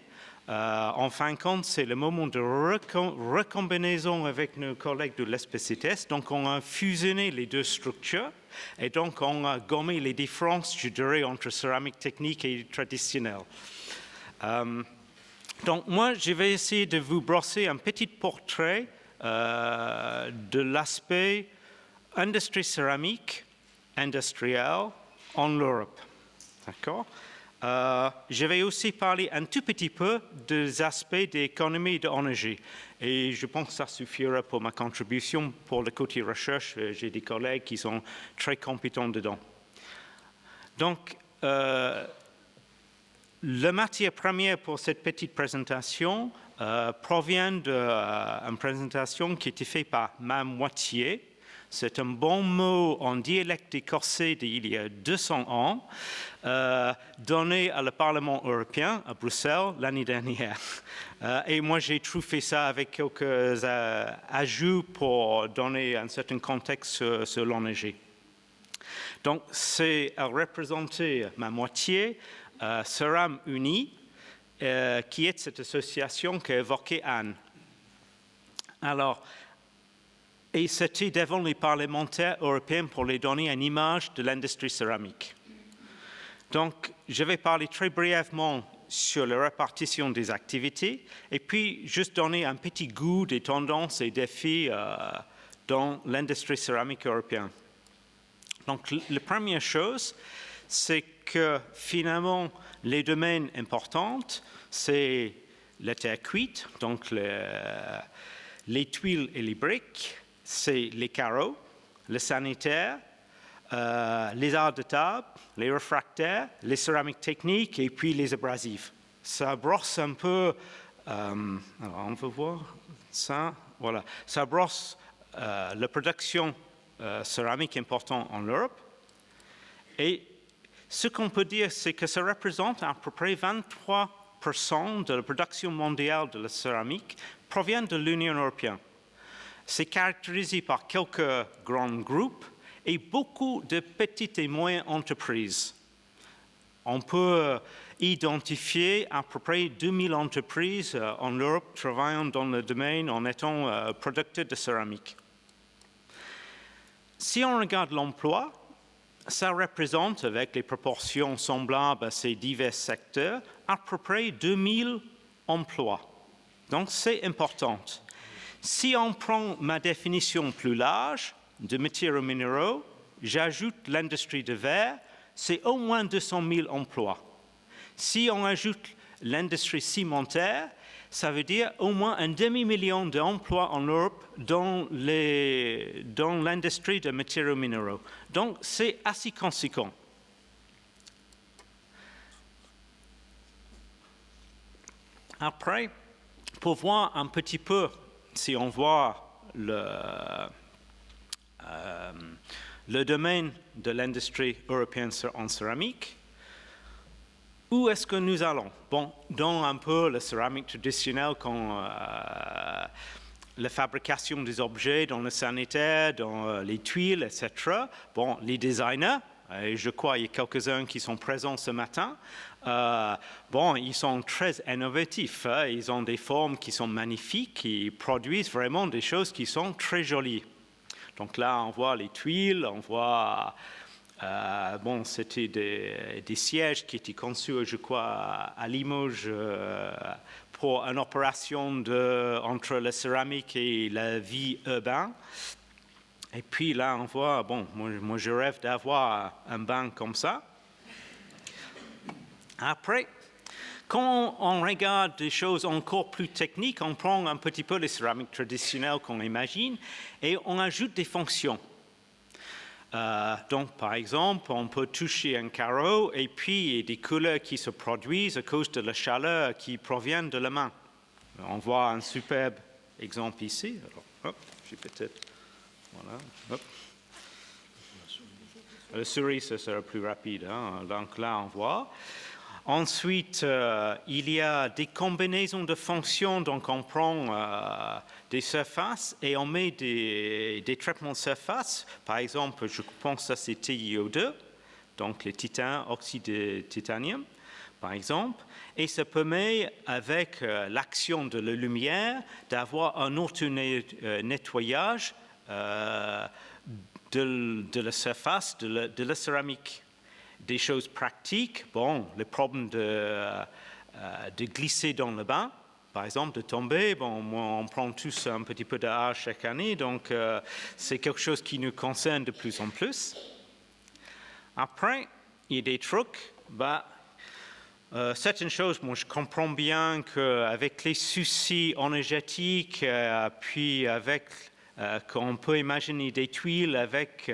[SPEAKER 2] en fin de compte, c'est le moment de recombinaison avec nos collègues de l'SPCTS. Donc, on a fusionné les deux structures et donc on a gommé les différences, je dirais, entre céramique technique et traditionnelle. Donc, moi, je vais essayer de vous brosser un petit portrait de l'aspect industrie céramique industrielle en Europe. D'accord ? Je vais aussi parler un tout petit peu des aspects d'économie d'énergie. Et je pense que ça suffira pour ma contribution. Pour le côté recherche, j'ai des collègues qui sont très compétents dedans. Donc, la matière première pour cette petite présentation provient d'une présentation qui a été faite par Mme Moitié. C'est un bon mot en dialecte corsé d'il y a 200 ans, donné à le Parlement européen à Bruxelles l'année dernière. Et moi, j'ai trouvé ça avec quelques ajouts pour donner un certain contexte sur l'énergie. Donc, elle représentait ma moitié, Ceram Uni, qui est cette association qu'a évoquée Anne. Alors, et c'était devant les parlementaires européens pour les donner une image de l'industrie céramique. Donc, je vais parler très brièvement sur la répartition des activités et puis juste donner un petit goût des tendances et défis dans l'industrie céramique européenne. Donc, la première chose, c'est que finalement, les domaines importants, c'est la terre cuite, donc les tuiles et les briques, c'est les carreaux, le sanitaire, les arts de table, les réfractaires, les céramiques techniques et puis les abrasifs. Ça brosse un peu, alors on peut voir ça, voilà, ça brosse la production céramique importante en Europe. Et ce qu'on peut dire, c'est que ça représente à peu près 23% de la production mondiale de la céramique provient de l'Union européenne. C'est caractérisé par quelques grands groupes et beaucoup de petites et moyennes entreprises. On peut identifier à peu près 2000 entreprises en Europe travaillant dans le domaine en étant producteurs de céramique. Si on regarde l'emploi, ça représente, avec les proportions semblables à ces divers secteurs, à peu près 2000 emplois. Donc, c'est important. Si on prend ma définition plus large de matériaux minéraux, j'ajoute l'industrie de verre, c'est au moins 200 000 emplois. Si on ajoute l'industrie cimentaire, ça veut dire au moins un demi-million d'emplois en Europe dans l'industrie de matériaux minéraux. Donc, c'est assez conséquent. Après, pour voir un petit peu, si on voit le domaine de l'industrie européenne en céramique, où est-ce que nous allons? Bon, dans un peu la céramique traditionnelle, la fabrication des objets dans le sanitaire, dans les tuiles, etc. Bon, les designers, et je crois qu'il y a quelques-uns qui sont présents ce matin, bon, ils sont très innovatifs, hein, ils ont des formes qui sont magnifiques, ils produisent vraiment des choses qui sont très jolies. Donc là, on voit les tuiles, on voit... bon, c'était des sièges qui étaient conçus, je crois, à Limoges pour une opération entre la céramique et la vie urbaine. Et puis là, on voit, bon, moi je rêve d'avoir un bain comme ça. Après, quand on regarde des choses encore plus techniques, on prend un petit peu les céramiques traditionnelles qu'on imagine et on ajoute des fonctions. Donc, par exemple, on peut toucher un carreau et puis il y a des couleurs qui se produisent à cause de la chaleur qui provient de la main. On voit un superbe exemple ici. Alors, hop, j'ai peut-être... Voilà, hop. La souris, ça sera plus rapide. Hein? Donc là, on voit. Ensuite, il y a des combinaisons de fonctions. Donc, on prend des surfaces et on met des traitements de surface. Par exemple, je pense que ça, c'est TiO2, donc le titane, oxyde de titanium, par exemple. Et ça permet, avec l'action de la lumière, d'avoir un autre nettoyage de la surface de la céramique. Des choses pratiques, bon, le problème de glisser dans le bain, par exemple, de tomber, bon, on prend tous un petit peu d'art chaque année, donc c'est quelque chose qui nous concerne de plus en plus. Après, il y a des trucs, certaines choses, moi je comprends bien qu'avec les soucis énergétiques, puis avec qu'on peut imaginer des tuiles avec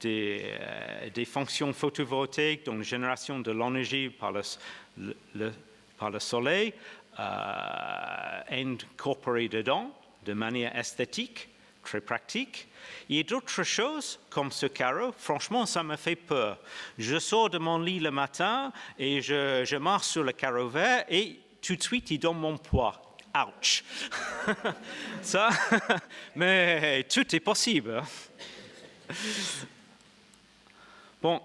[SPEAKER 2] des fonctions photovoltaïques, donc génération de l'énergie par le soleil, incorporée dedans de manière esthétique, très pratique. Il y a d'autres choses comme ce carreau, franchement ça me fait peur. Je sors de mon lit le matin et je marche sur le carreau vert et tout de suite il donne mon poids. Ouch! Ça, mais tout est possible. Bon,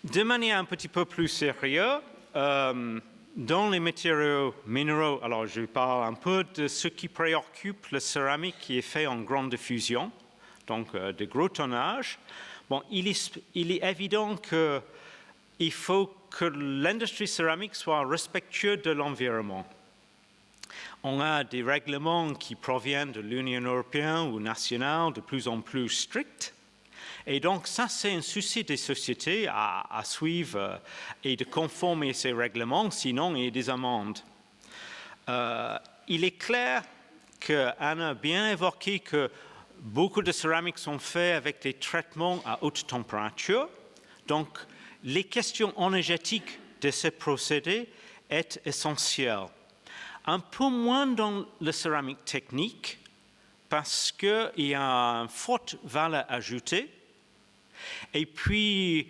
[SPEAKER 2] de manière un petit peu plus sérieuse, dans les matériaux minéraux, alors je parle un peu de ce qui préoccupe la céramique qui est fait en grande diffusion, donc de gros tonnage. Bon, il est évident qu'il faut que l'industrie céramique soit respectueuse de l'environnement. On a des règlements qui proviennent de l'Union européenne ou nationale de plus en plus stricts. Et donc, ça, c'est un souci des sociétés à suivre et de conformer à ces règlements, sinon il y a des amendes. Il est clair qu'Anna a bien évoqué que beaucoup de céramiques sont faites avec des traitements à haute température. Donc, les questions énergétiques de ces procédés est essentielle. Un peu moins dans la céramique technique parce qu'il y a une forte valeur ajoutée. Et puis,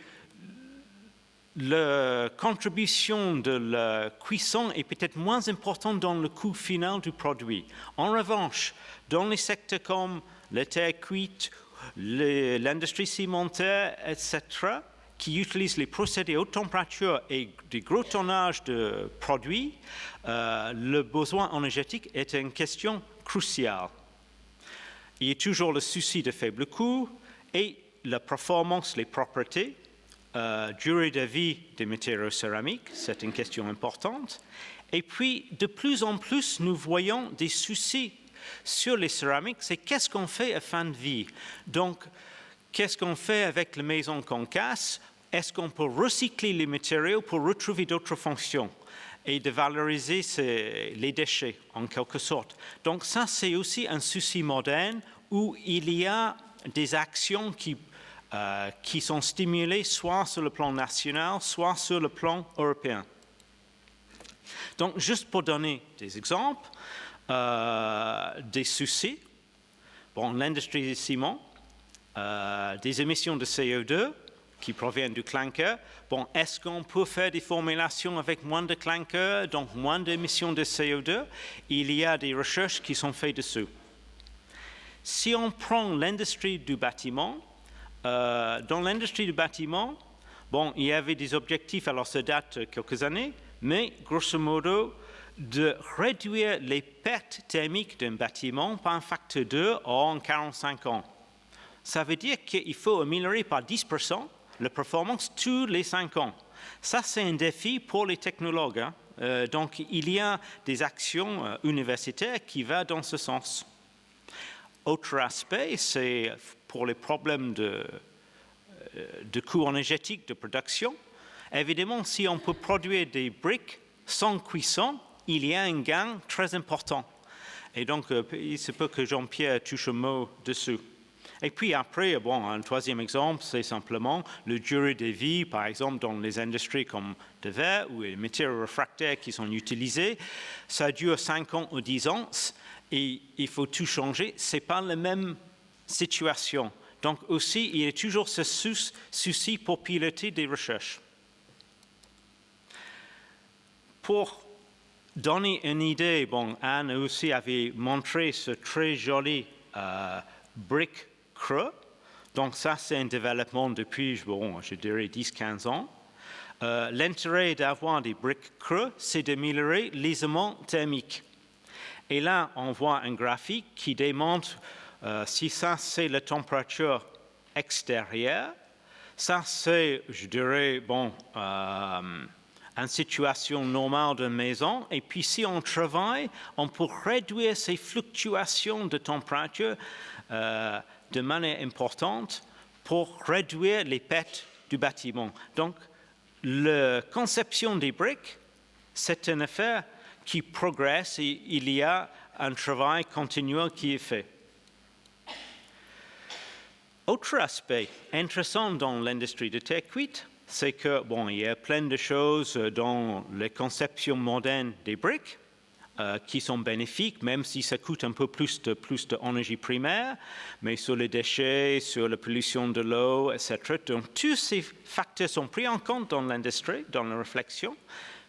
[SPEAKER 2] la contribution de la cuisson est peut-être moins importante dans le coût final du produit. En revanche, dans les secteurs comme la terre cuite, l'industrie cimentaire, etc., qui utilisent les procédés haute température et des gros tonnages de produits, le besoin énergétique est une question cruciale. Il y a toujours le souci de faible coût et la performance, les propriétés, durée de vie des matériaux céramiques, c'est une question importante. Et puis, de plus en plus, nous voyons des soucis sur les céramiques, c'est qu'est-ce qu'on fait à fin de vie. Donc, qu'est-ce qu'on fait avec les maisons qu'on casse? Est-ce qu'on peut recycler les matériaux pour retrouver d'autres fonctions et de valoriser les déchets, en quelque sorte? Donc ça, c'est aussi un souci moderne où il y a des actions qui sont stimulées soit sur le plan national, soit sur le plan européen. Donc, juste pour donner des exemples, des soucis, bon, l'industrie du ciment, des émissions de CO2, qui proviennent du clinker. Bon, est-ce qu'on peut faire des formulations avec moins de clinker, donc moins d'émissions de CO2? Il y a des recherches qui sont faites dessus. Si on prend l'industrie du bâtiment, dans l'industrie du bâtiment, bon, il y avait des objectifs, alors ça date quelques années, mais grosso modo, de réduire les pertes thermiques d'un bâtiment par un facteur 2 en 45 ans. Ça veut dire qu'il faut améliorer par 10% la performance tous les 5 ans. Ça, c'est un défi pour les technologues. Hein. Donc, il y a des actions universitaires qui vont dans ce sens. Autre aspect, c'est pour les problèmes de coûts énergétiques de production. Évidemment, si on peut produire des briques sans cuisson, il y a un gain très important. Et donc, il se peut que Jean-Pierre touche un mot dessus. Et puis après, un troisième exemple, c'est simplement le durée de vie, par exemple, dans les industries comme le verre ou les matériaux réfractaires qui sont utilisés. Ça dure 5 ans ou 10 ans et il faut tout changer. Ce n'est pas la même situation. Donc aussi, il y a toujours ce souci pour piloter des recherches. Pour donner une idée, Anne aussi avait montré ce très joli brick creux. Donc ça, c'est un développement depuis, je dirais, 10-15 ans. L'intérêt d'avoir des briques creux, c'est d'améliorer l'isolement thermique. Et là, on voit un graphique qui démontre si ça, c'est la température extérieure. Ça, c'est, je dirais, une situation normale d'une maison. Et puis, si on travaille, on peut réduire ces fluctuations de température de manière importante pour réduire les pertes du bâtiment. Donc, la conception des briques, c'est une affaire qui progresse et il y a un travail continuel qui est fait. Autre aspect intéressant dans l'industrie de terre cuite, c'est que, il y a plein de choses dans les conceptions modernes des briques qui sont bénéfiques, même si ça coûte un peu plus d'énergie primaire, mais sur les déchets, sur la pollution de l'eau, etc. Donc, tous ces facteurs sont pris en compte dans l'industrie, dans la réflexion,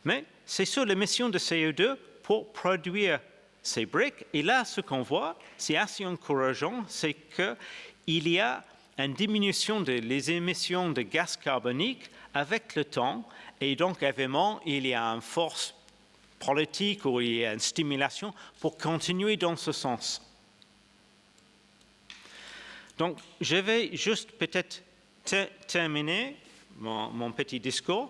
[SPEAKER 2] mais c'est sur l'émission de CO2 pour produire ces briques. Et là, ce qu'on voit, c'est assez encourageant, c'est qu'il y a une diminution des émissions de gaz carbonique avec le temps, et donc, évidemment, il y a une force politique ou il y a une stimulation pour continuer dans ce sens. Donc, je vais juste peut-être terminer mon petit discours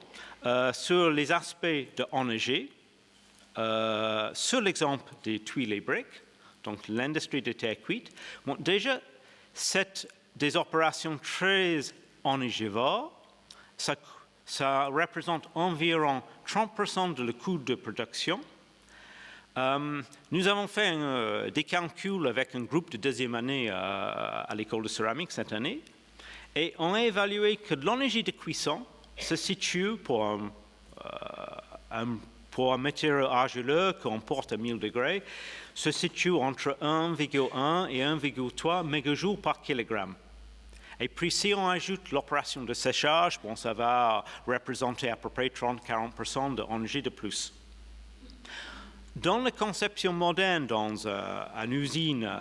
[SPEAKER 2] sur les aspects de l'énergie, sur l'exemple des tuiles et briques, donc l'industrie de terre cuite. Déjà, c'est des opérations très énergivores. Ça représente environ 30% de le coût de production. Nous avons fait des calculs avec un groupe de deuxième année à l'école de céramique cette année et on a évalué que l'énergie de cuisson se situe pour un matériau argileux qu'on porte à 1000 degrés, se situe entre 1,1 et 1,3 mégajoules par kilogramme. Et puis, si on ajoute l'opération de séchage, ça va représenter à peu près 30-40% d'énergie de plus. Dans la conception moderne, dans une usine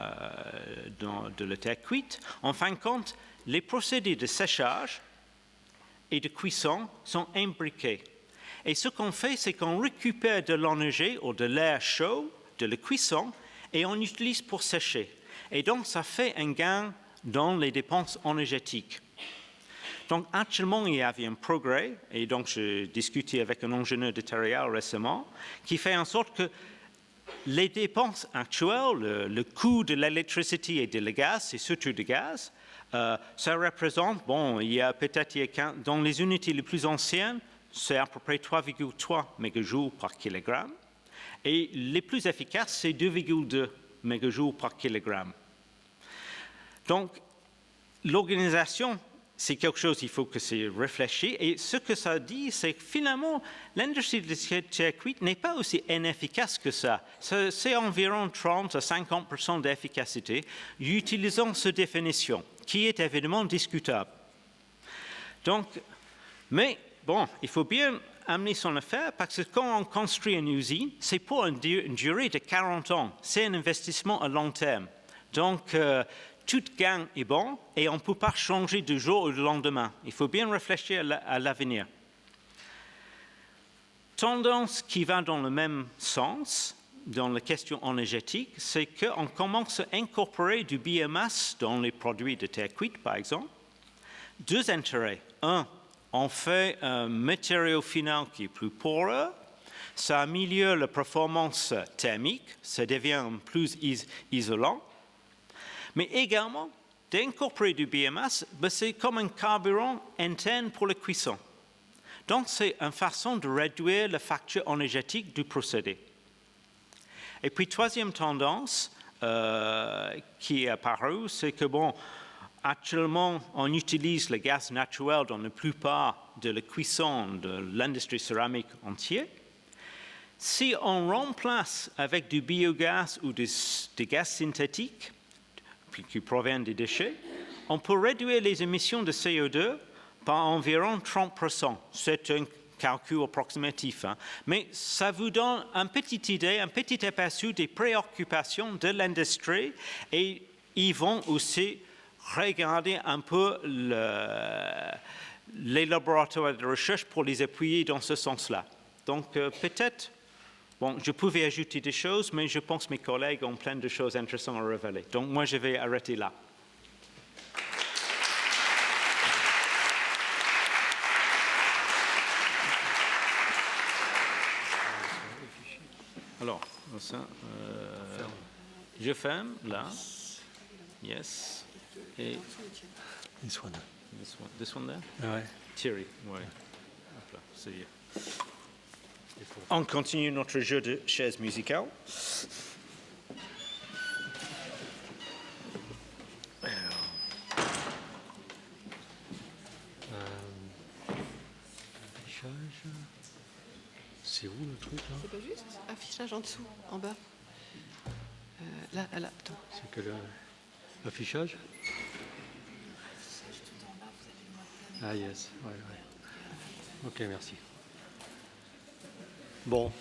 [SPEAKER 2] de la terre cuite, en fin de compte, les procédés de séchage et de cuisson sont imbriqués. Et ce qu'on fait, c'est qu'on récupère de l'énergie ou de l'air chaud de la cuisson et on l'utilise pour sécher. Et donc, ça fait un gain dans les dépenses énergétiques. Donc, actuellement, il y avait un progrès, et donc j'ai discuté avec un ingénieur de terre récemment, qui fait en sorte que les dépenses actuelles, le coût de l'électricité et de le gaz, et surtout du gaz, ça représente, il y a peut-être, dans les unités les plus anciennes, c'est à peu près 3,3 mégajoules par kilogramme, et les plus efficaces, c'est 2,2 mégajoules par kilogramme. Donc, l'organisation, c'est quelque chose qu'il faut que c'est réfléchi. Et ce que ça dit, c'est que finalement, l'industrie de terre cuite n'est pas aussi inefficace que ça. C'est environ 30 à 50% d'efficacité, utilisant cette définition, qui est évidemment discutable. Donc, mais il faut bien amener son affaire, parce que quand on construit une usine, c'est pour une durée de 40 ans. C'est un investissement à long terme. Donc, tout gain est bon et on ne peut pas changer du jour au lendemain. Il faut bien réfléchir à l'avenir. Tendance qui va dans le même sens, dans la question énergétique, c'est qu'on commence à incorporer du biomasse dans les produits de terre cuite, par exemple. Deux intérêts. Un, on fait un matériau final qui est plus poreux. Ça améliore la performance thermique, ça devient plus isolant. Mais également, d'incorporer du biomasse, c'est comme un carburant interne pour la cuisson. Donc, c'est une façon de réduire la facture énergétique du procédé. Et puis, troisième tendance qui est apparue, c'est que, actuellement, on utilise le gaz naturel dans la plupart de la cuisson de l'industrie céramique entière. Si on remplace avec du biogaz ou du gaz synthétique qui provient des déchets, on peut réduire les émissions de CO2 par environ 30%. C'est un calcul approximatif, mais ça vous donne une petite idée, un petit aperçu des préoccupations de l'industrie et ils vont aussi regarder un peu les laboratoires de recherche pour les appuyer dans ce sens-là. Donc peut-être, je pouvais ajouter des choses, mais je pense que mes collègues ont plein de choses intéressantes à révéler. Donc moi, je vais arrêter là. Alors, ça, je ferme là. Yes. Et
[SPEAKER 4] This one.
[SPEAKER 2] This one there?
[SPEAKER 4] Ouais.
[SPEAKER 2] Thierry, oui. Hop là, c'est... On continue notre jeu de chaises musicales.
[SPEAKER 4] Affichage. C'est où le truc là?
[SPEAKER 3] C'est pas juste affichage en dessous, en bas. Là, attends.
[SPEAKER 4] C'est que l'affichage? Ah yes, ouais. Ok, merci. Bon,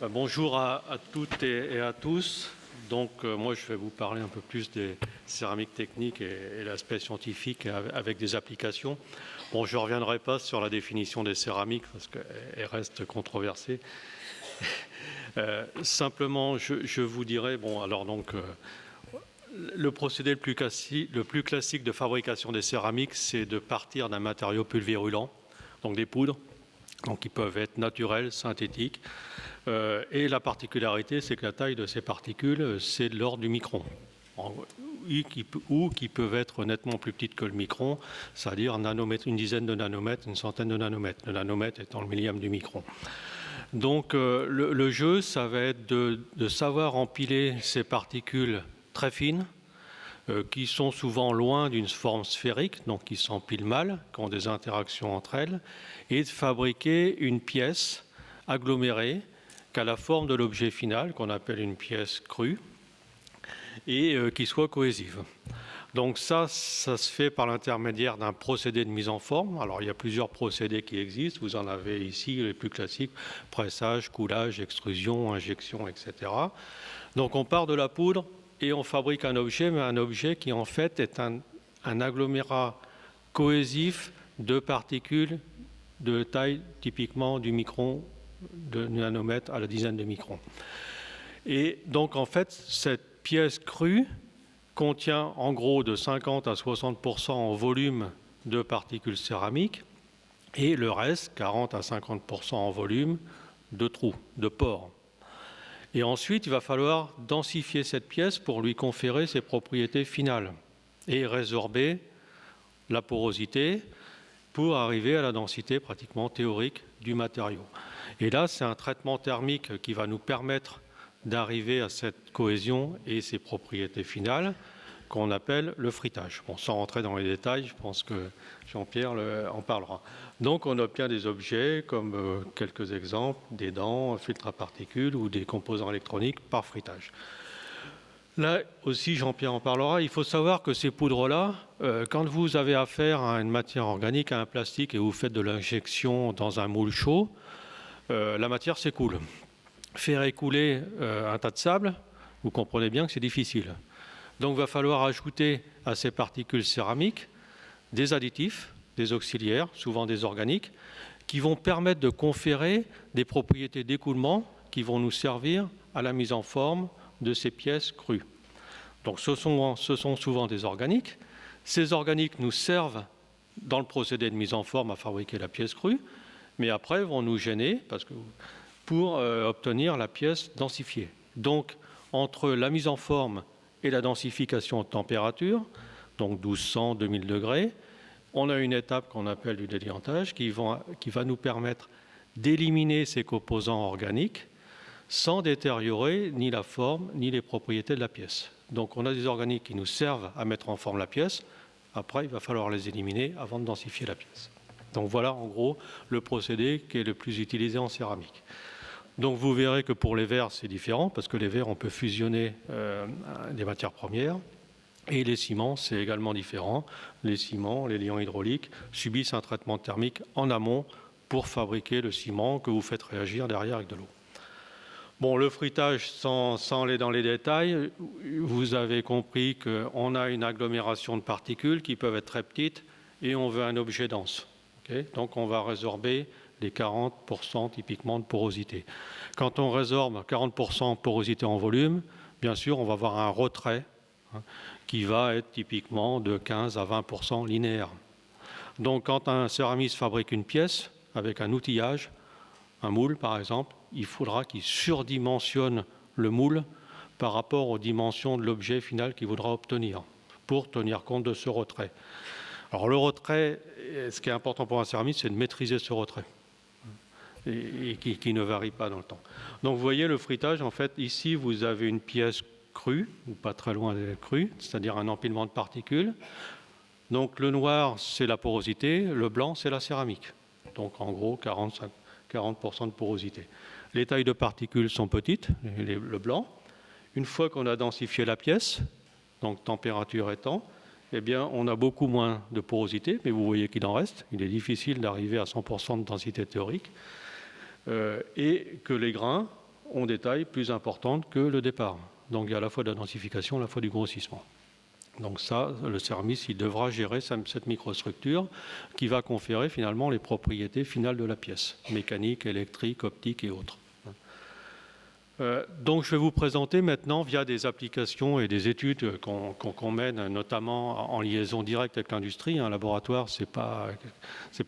[SPEAKER 4] bonjour à toutes et à tous. Donc moi je vais vous parler un peu plus des céramiques techniques et l'aspect scientifique avec des applications. Bon, je ne reviendrai pas sur la définition des céramiques parce qu'elle reste controversée. Simplement, je vous dirais, le procédé le plus classique de fabrication des céramiques, c'est de partir d'un matériau pulvérulent, donc des poudres, donc qui peuvent être naturelles, synthétiques. Et la particularité, c'est que la taille de ces particules, c'est de l'ordre du micron, ou qui peuvent être nettement plus petites que le micron, c'est-à-dire une dizaine de nanomètres, une centaine de nanomètres, le nanomètre étant le millième du micron. Donc le jeu, ça va être de savoir empiler ces particules très fines, qui sont souvent loin d'une forme sphérique, donc qui s'empilent mal, qui ont des interactions entre elles, et de fabriquer une pièce agglomérée qui a la forme de l'objet final, qu'on appelle une pièce crue, et qui soit cohésive. Donc ça se fait par l'intermédiaire d'un procédé de mise en forme. Alors il y a plusieurs procédés qui existent, vous en avez ici les plus classiques, pressage, coulage, extrusion, injection, etc. Donc on part de la poudre et on fabrique un objet, mais un objet qui en fait est un agglomérat cohésif de particules de taille typiquement du micron, de nanomètre à la dizaine de microns. Et donc en fait, cette pièce crue contient en gros de 50 à 60% en volume de particules céramiques et le reste, 40 à 50% en volume de trous, de pores. Et ensuite, il va falloir densifier cette pièce pour lui conférer ses propriétés finales et résorber la porosité pour arriver à la densité pratiquement théorique du matériau. Et là, c'est un traitement thermique qui va nous permettre d'arriver à cette cohésion et ses propriétés finales qu'on appelle le frittage. Bon, sans rentrer dans les détails, je pense que Jean-Pierre en parlera. Donc on obtient des objets comme quelques exemples, des dents, un filtre à particules ou des composants électroniques par frittage. Là aussi, Jean-Pierre en parlera. Il faut savoir que ces poudres-là, quand vous avez affaire à une matière organique, à un plastique, et vous faites de l'injection dans un moule chaud, la matière s'écoule. Faire écouler un tas de sable, vous comprenez bien que c'est difficile. Donc il va falloir ajouter à ces particules céramiques des additifs, des auxiliaires, souvent des organiques, qui vont permettre de conférer des propriétés d'écoulement qui vont nous servir à la mise en forme de ces pièces crues. Donc ce sont souvent des organiques. Ces organiques nous servent dans le procédé de mise en forme à fabriquer la pièce crue, mais après vont nous gêner pour obtenir la pièce densifiée. Donc entre la mise en forme et la densification de température, donc 1200, 2000 degrés. On a une étape qu'on appelle du déliantage qui va nous permettre d'éliminer ces composants organiques sans détériorer ni la forme ni les propriétés de la pièce. Donc on a des organiques qui nous servent à mettre en forme la pièce. Après, il va falloir les éliminer avant de densifier la pièce. Donc voilà en gros le procédé qui est le plus utilisé en céramique. Donc vous verrez que pour les verres, c'est différent parce que les verres, on peut fusionner des matières premières. Et les ciments, c'est également différent. Les ciments, les liants hydrauliques subissent un traitement thermique en amont pour fabriquer le ciment que vous faites réagir derrière avec de l'eau. Bon, le fruitage, sans aller dans les détails, vous avez compris qu'on a une agglomération de particules qui peuvent être très petites et on veut un objet dense. Okay, donc on va résorber les 40% typiquement de porosité. Quand on résorbe 40% de porosité en volume, bien sûr, on va avoir un retrait qui va être typiquement de 15 à 20% linéaire. Donc quand un céramiste fabrique une pièce avec un outillage, un moule par exemple, il faudra qu'il surdimensionne le moule par rapport aux dimensions de l'objet final qu'il voudra obtenir pour tenir compte de ce retrait. Alors le retrait, ce qui est important pour un céramiste, c'est de maîtriser ce retrait et qui ne varie pas dans le temps. Donc vous voyez le fruitage, en fait, ici vous avez une pièce crue, ou pas très loin d'être crue, c'est-à-dire un empilement de particules. Donc le noir, c'est la porosité, le blanc, c'est la céramique. Donc en gros, 40% de porosité. Les tailles de particules sont petites, le blanc. Une fois qu'on a densifié la pièce, donc température étant, eh bien, on a beaucoup moins de porosité, mais vous voyez qu'il en reste. Il est difficile d'arriver à 100% de densité théorique. Et que les grains ont des tailles plus importantes que le départ. Donc il y a à la fois de la densification, à la fois du grossissement. Donc ça, le céramiste, il devra gérer cette microstructure qui va conférer finalement les propriétés finales de la pièce, mécanique, électrique, optique et autres. Donc je vais vous présenter maintenant via des applications et des études qu'on mène notamment en liaison directe avec l'industrie. Un laboratoire, c'est pas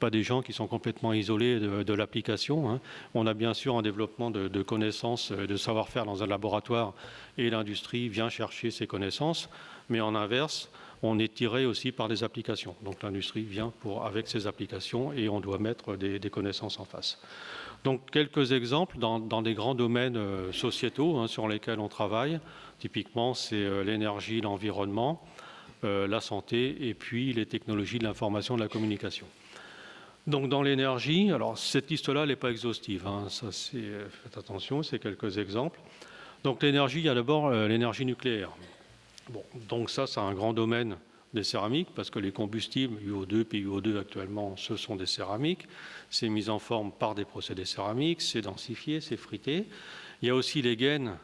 [SPEAKER 4] des gens qui sont complètement isolés de l'application. On a bien sûr un développement de connaissances, de savoir-faire dans un laboratoire et l'industrie vient chercher ces connaissances. Mais en inverse, on est tiré aussi par des applications. Donc l'industrie vient avec ses applications et on doit mettre des connaissances en face. Donc quelques exemples dans des grands domaines sociétaux sur lesquels on travaille. Typiquement, c'est l'énergie, l'environnement, la santé et puis les technologies de l'information et de la communication. Donc dans l'énergie, alors cette liste-là, elle n'est pas exhaustive. Faites attention, c'est quelques exemples. Donc l'énergie, il y a d'abord l'énergie nucléaire. Bon, donc ça, c'est un grand domaine des céramiques, parce que les combustibles UO2, PuO2 actuellement, ce sont des céramiques. C'est mis en forme par des procédés céramiques, c'est densifié, c'est frité. Il y a aussi les gaines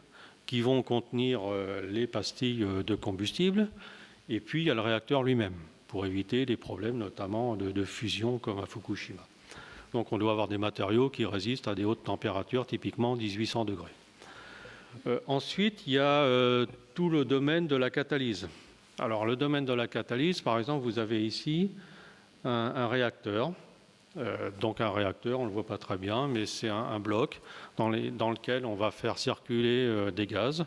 [SPEAKER 4] qui vont contenir les pastilles de combustible. Et puis, il y a le réacteur lui-même, pour éviter des problèmes notamment de fusion comme à Fukushima. Donc, on doit avoir des matériaux qui résistent à des hautes températures, typiquement 1800 degrés. Ensuite, il y a tout le domaine de la catalyse. Alors, le domaine de la catalyse, par exemple, vous avez ici un réacteur. Donc, un réacteur, on ne le voit pas très bien, mais c'est un bloc dans lequel on va faire circuler des gaz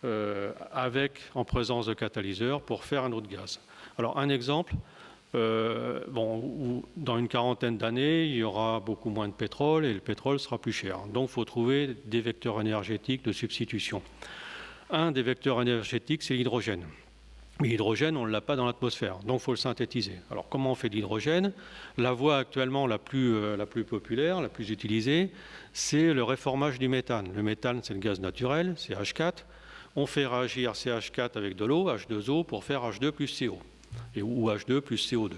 [SPEAKER 4] en présence de catalyseurs pour faire un autre gaz. Alors, un exemple, dans une quarantaine d'années, il y aura beaucoup moins de pétrole et le pétrole sera plus cher. Donc, il faut trouver des vecteurs énergétiques de substitution. Un des vecteurs énergétiques, c'est l'hydrogène. Mais l'hydrogène, on ne l'a pas dans l'atmosphère, donc il faut le synthétiser. Alors comment on fait de l'hydrogène? La voie actuellement la plus populaire, la plus utilisée, c'est le réformage du méthane. Le méthane, c'est le gaz naturel, c'est H4. On fait réagir CH4 avec de l'eau, H2O, pour faire H2 plus CO, ou H2 plus CO2.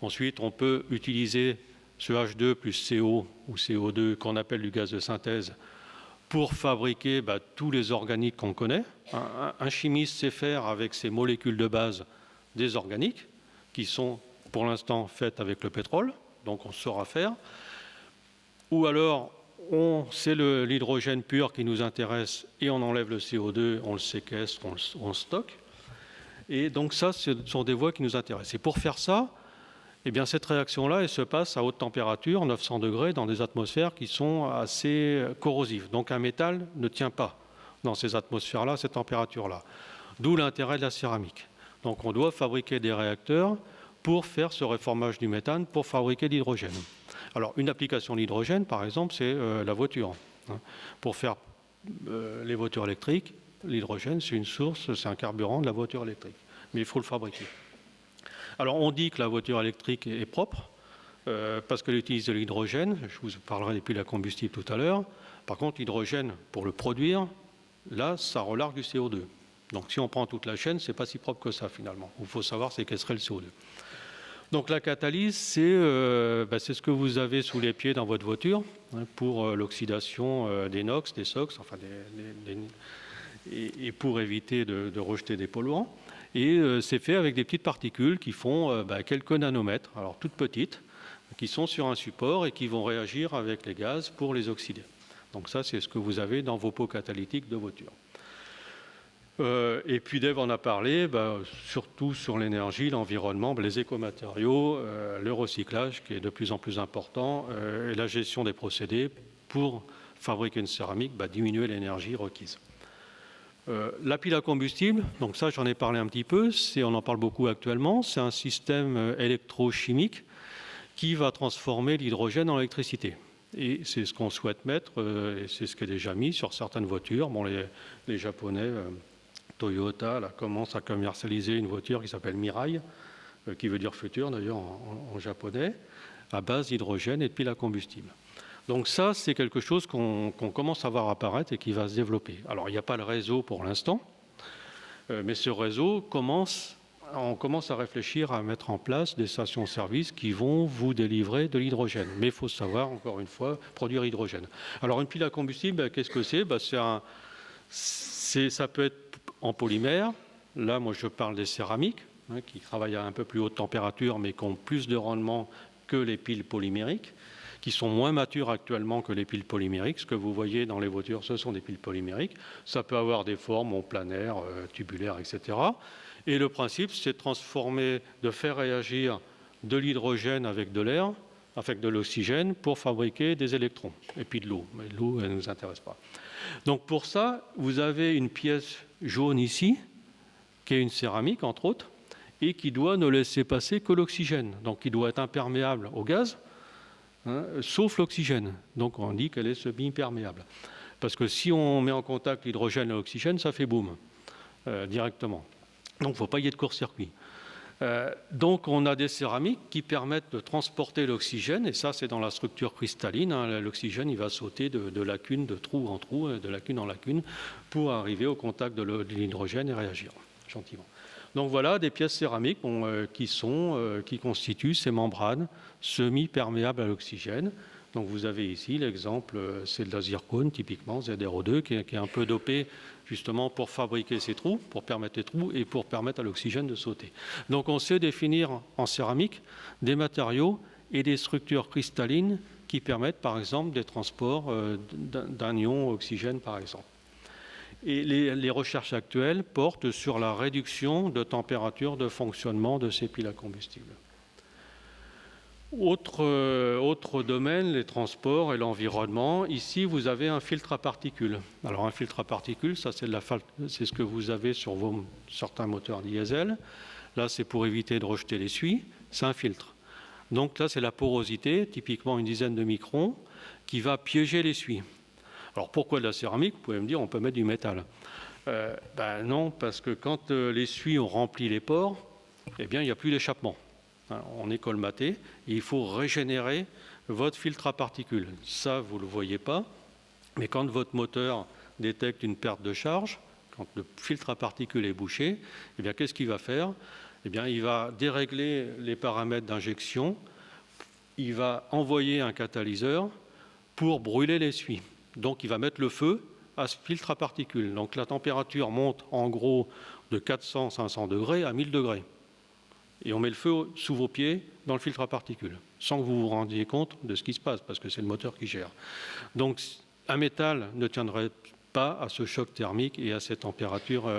[SPEAKER 4] Ensuite, on peut utiliser ce H2 plus CO ou CO2 qu'on appelle du gaz de synthèse pour fabriquer tous les organiques qu'on connaît. Un chimiste sait faire avec ses molécules de base des organiques qui sont pour l'instant faites avec le pétrole, donc on saura faire. Ou alors, c'est l'hydrogène pur qui nous intéresse et on enlève le CO2, on le séquestre, on le stocke. Et donc ça, ce sont des voies qui nous intéressent. Et pour faire ça, eh bien, cette réaction-là, elle se passe à haute température, 900 degrés, dans des atmosphères qui sont assez corrosives. Donc un métal ne tient pas dans ces atmosphères-là, ces températures-là. D'où l'intérêt de la céramique. Donc on doit fabriquer des réacteurs pour faire ce reformage du méthane, pour fabriquer de l'hydrogène. Alors une application de l'hydrogène, par exemple, c'est la voiture. Pour faire les voitures électriques, l'hydrogène, c'est une source, c'est un carburant de la voiture électrique. Mais il faut le fabriquer. Alors on dit que la voiture électrique est propre, parce qu'elle utilise de l'hydrogène. Je vous parlerai des piles à combustible tout à l'heure. Par contre, l'hydrogène, pour le produire, là, ça relargue du CO2. Donc si on prend toute la chaîne, ce n'est pas si propre que ça finalement. Il faut savoir séquestrer le CO2. Donc la catalyse, c'est ce que vous avez sous les pieds dans votre voiture pour l'oxydation des NOx, des SOx, enfin et pour éviter de rejeter des polluants. Et c'est fait avec des petites particules qui font quelques nanomètres, alors toutes petites, qui sont sur un support et qui vont réagir avec les gaz pour les oxyder. Donc ça, c'est ce que vous avez dans vos pots catalytiques de voiture. Et puis Dave en a parlé, surtout sur l'énergie, l'environnement, les écomatériaux, le recyclage qui est de plus en plus important, et la gestion des procédés pour fabriquer une céramique, diminuer l'énergie requise. La pile à combustible, donc ça j'en ai parlé un petit peu, on en parle beaucoup actuellement, c'est un système électrochimique qui va transformer l'hydrogène en électricité. Et c'est ce qu'on souhaite mettre, et c'est ce qui est déjà mis sur certaines voitures. Bon, les Japonais, Toyota, là, commencent à commercialiser une voiture qui s'appelle Mirai, qui veut dire futur d'ailleurs en japonais, à base d'hydrogène et de pile à combustible. Donc ça, c'est quelque chose qu'on commence à voir apparaître et qui va se développer. Alors, il n'y a pas le réseau pour l'instant, mais ce réseau on commence à réfléchir à mettre en place des stations-service qui vont vous délivrer de l'hydrogène. Mais il faut savoir, encore une fois, produire hydrogène. Alors, une pile à combustible, qu'est-ce que c'est ? Ça peut être en polymère. Là, moi, je parle des céramiques, qui travaillent à un peu plus haute température, mais qui ont plus de rendement que les piles polymériques, qui sont moins matures actuellement que les piles polymériques. Ce que vous voyez dans les voitures, ce sont des piles polymériques. Ça peut avoir des formes planaires, tubulaires, etc. Et le principe, c'est de faire réagir de l'hydrogène avec de l'air, avec de l'oxygène, pour fabriquer des électrons. Et puis de l'eau. Mais l'eau, elle ne nous intéresse pas. Donc pour ça, vous avez une pièce jaune ici, qui est une céramique, entre autres, et qui doit ne laisser passer que l'oxygène. Donc qui doit être imperméable au gaz, sauf l'oxygène. Donc on dit qu'elle est semi-perméable. Parce que si on met en contact l'hydrogène et l'oxygène, ça fait boum, directement. Donc il ne faut pas y être de court-circuit. Donc on a des céramiques qui permettent de transporter l'oxygène, et ça c'est dans la structure cristalline. L'oxygène il va sauter de lacune, de trou en trou, de lacune en lacune, pour arriver au contact de l'hydrogène et réagir gentiment. Donc voilà des pièces céramiques qui constituent ces membranes semi-perméables à l'oxygène. Donc vous avez ici l'exemple, c'est de la zircone typiquement, ZRO2, qui est un peu dopé justement pour fabriquer ces trous, pour permettre les trous et pour permettre à l'oxygène de sauter. Donc on sait définir en céramique des matériaux et des structures cristallines qui permettent par exemple des transports d'un ion oxygène par exemple. Et les recherches actuelles portent sur la réduction de température de fonctionnement de ces piles à combustible. Autre domaine, les transports et l'environnement. Ici, vous avez un filtre à particules. Alors, un filtre à particules, ça, c'est ce que vous avez sur certains moteurs diesel. Là, c'est pour éviter de rejeter les suies. C'est un filtre. Donc là, c'est la porosité, typiquement une dizaine de microns, qui va piéger les suies. Alors, pourquoi de la céramique ? Vous pouvez me dire, on peut mettre du métal. Non, parce que quand les suies ont rempli les pores, eh bien, il n'y a plus d'échappement. On est colmaté et il faut régénérer votre filtre à particules. Ça, vous ne le voyez pas, mais quand votre moteur détecte une perte de charge, quand le filtre à particules est bouché, eh bien, qu'est-ce qu'il va faire ? Eh bien, il va dérégler les paramètres d'injection, il va envoyer un catalyseur pour brûler les suies. Donc, il va mettre le feu à ce filtre à particules. Donc, la température monte en gros de 400-500 degrés à 1000 degrés. Et on met le feu sous vos pieds dans le filtre à particules, sans que vous vous rendiez compte de ce qui se passe, parce que c'est le moteur qui gère. Donc, un métal ne tiendrait pas à ce choc thermique et à ces températures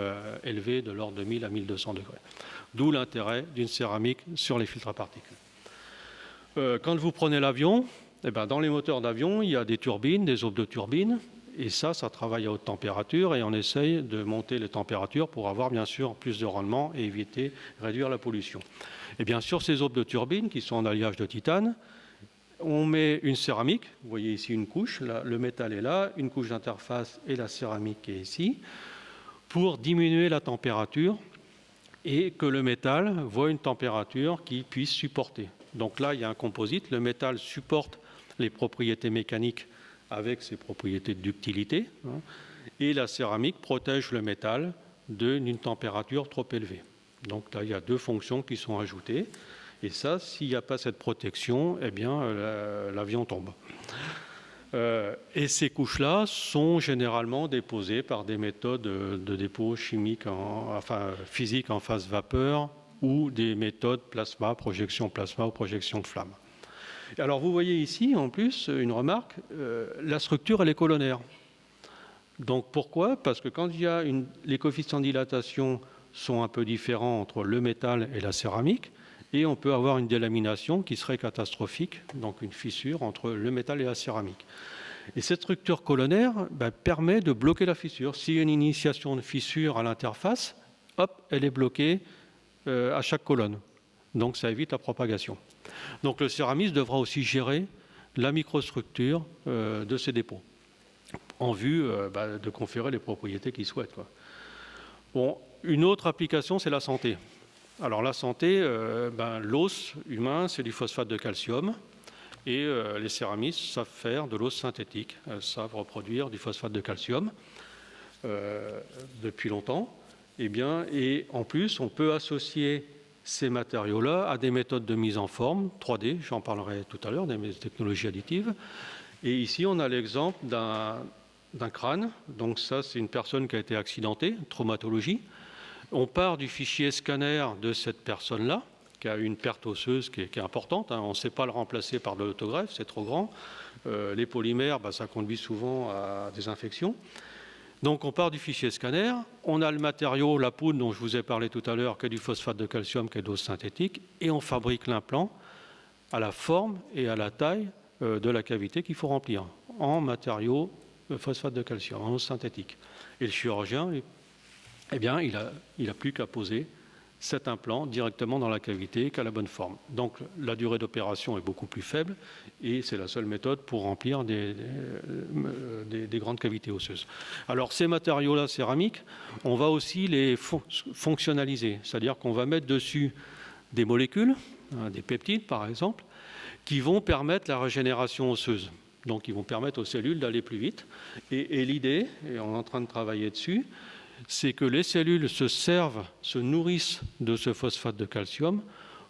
[SPEAKER 4] élevées de l'ordre de 1000 à 1200 degrés. D'où l'intérêt d'une céramique sur les filtres à particules. Quand vous prenez l'avion, dans les moteurs d'avion, il y a des turbines, des aubes de turbines, Et ça travaille à haute température et on essaye de monter les températures pour avoir bien sûr plus de rendement et réduire la pollution. Et bien sur ces aubes de turbine qui sont en alliage de titane, on met une céramique, vous voyez ici une couche, là, le métal est là, une couche d'interface et la céramique est ici, pour diminuer la température et que le métal voit une température qu'il puisse supporter. Donc là, il y a un composite, le métal supporte les propriétés mécaniques avec ses propriétés de ductilité, et la céramique protège le métal d'une température trop élevée. Donc là, il y a deux fonctions qui sont ajoutées. Et ça, s'il n'y a pas cette protection, eh bien, l'avion tombe. Et ces couches-là sont généralement déposées par des méthodes de dépôt chimiques, physiques en phase vapeur ou des méthodes plasma, projection plasma ou projection de flamme. Alors vous voyez ici, en plus, une remarque, la structure, elle est colonnaire. Donc pourquoi? Parce que quand il y a les coefficients de dilatation sont un peu différents entre le métal et la céramique, et on peut avoir une délamination qui serait catastrophique, donc une fissure entre le métal et la céramique. Et cette structure colonnaire permet de bloquer la fissure. S'il y a une initiation de fissure à l'interface, hop, elle est bloquée à chaque colonne. Donc ça évite la propagation. Donc le céramiste devra aussi gérer la microstructure de ces dépôts, en vue de conférer les propriétés qu'il souhaite, quoi. Bon, une autre application, c'est la santé. Alors la santé, l'os humain, c'est du phosphate de calcium, et les céramistes savent faire de l'os synthétique, elles savent reproduire du phosphate de calcium depuis longtemps. Et en plus, on peut associer ces matériaux-là à des méthodes de mise en forme 3D, j'en parlerai tout à l'heure, des technologies additives. Et ici, on a l'exemple d'un crâne. Donc ça, c'est une personne qui a été accidentée, traumatologie. On part du fichier scanner de cette personne-là, qui a une perte osseuse qui est importante. On ne sait pas le remplacer par de l'autogreffe, c'est trop grand. Les polymères, ça conduit souvent à des infections. Donc on part du fichier scanner, on a le matériau, la poudre dont je vous ai parlé tout à l'heure, qui est du phosphate de calcium, qui est d'os synthétique, et on fabrique l'implant à la forme et à la taille de la cavité qu'il faut remplir, en matériau phosphate de calcium, en os synthétique. Et le chirurgien, il a plus qu'à poser cet implant directement dans la cavité qu'à la bonne forme. Donc la durée d'opération est beaucoup plus faible et c'est la seule méthode pour remplir des grandes cavités osseuses. Alors ces matériaux-là céramiques, on va aussi les fonctionnaliser, c'est-à-dire qu'on va mettre dessus des molécules, des peptides par exemple, qui vont permettre la régénération osseuse. Donc ils vont permettre aux cellules d'aller plus vite. Et l'idée, et on est en train de travailler dessus, c'est que les cellules se nourrissent de ce phosphate de calcium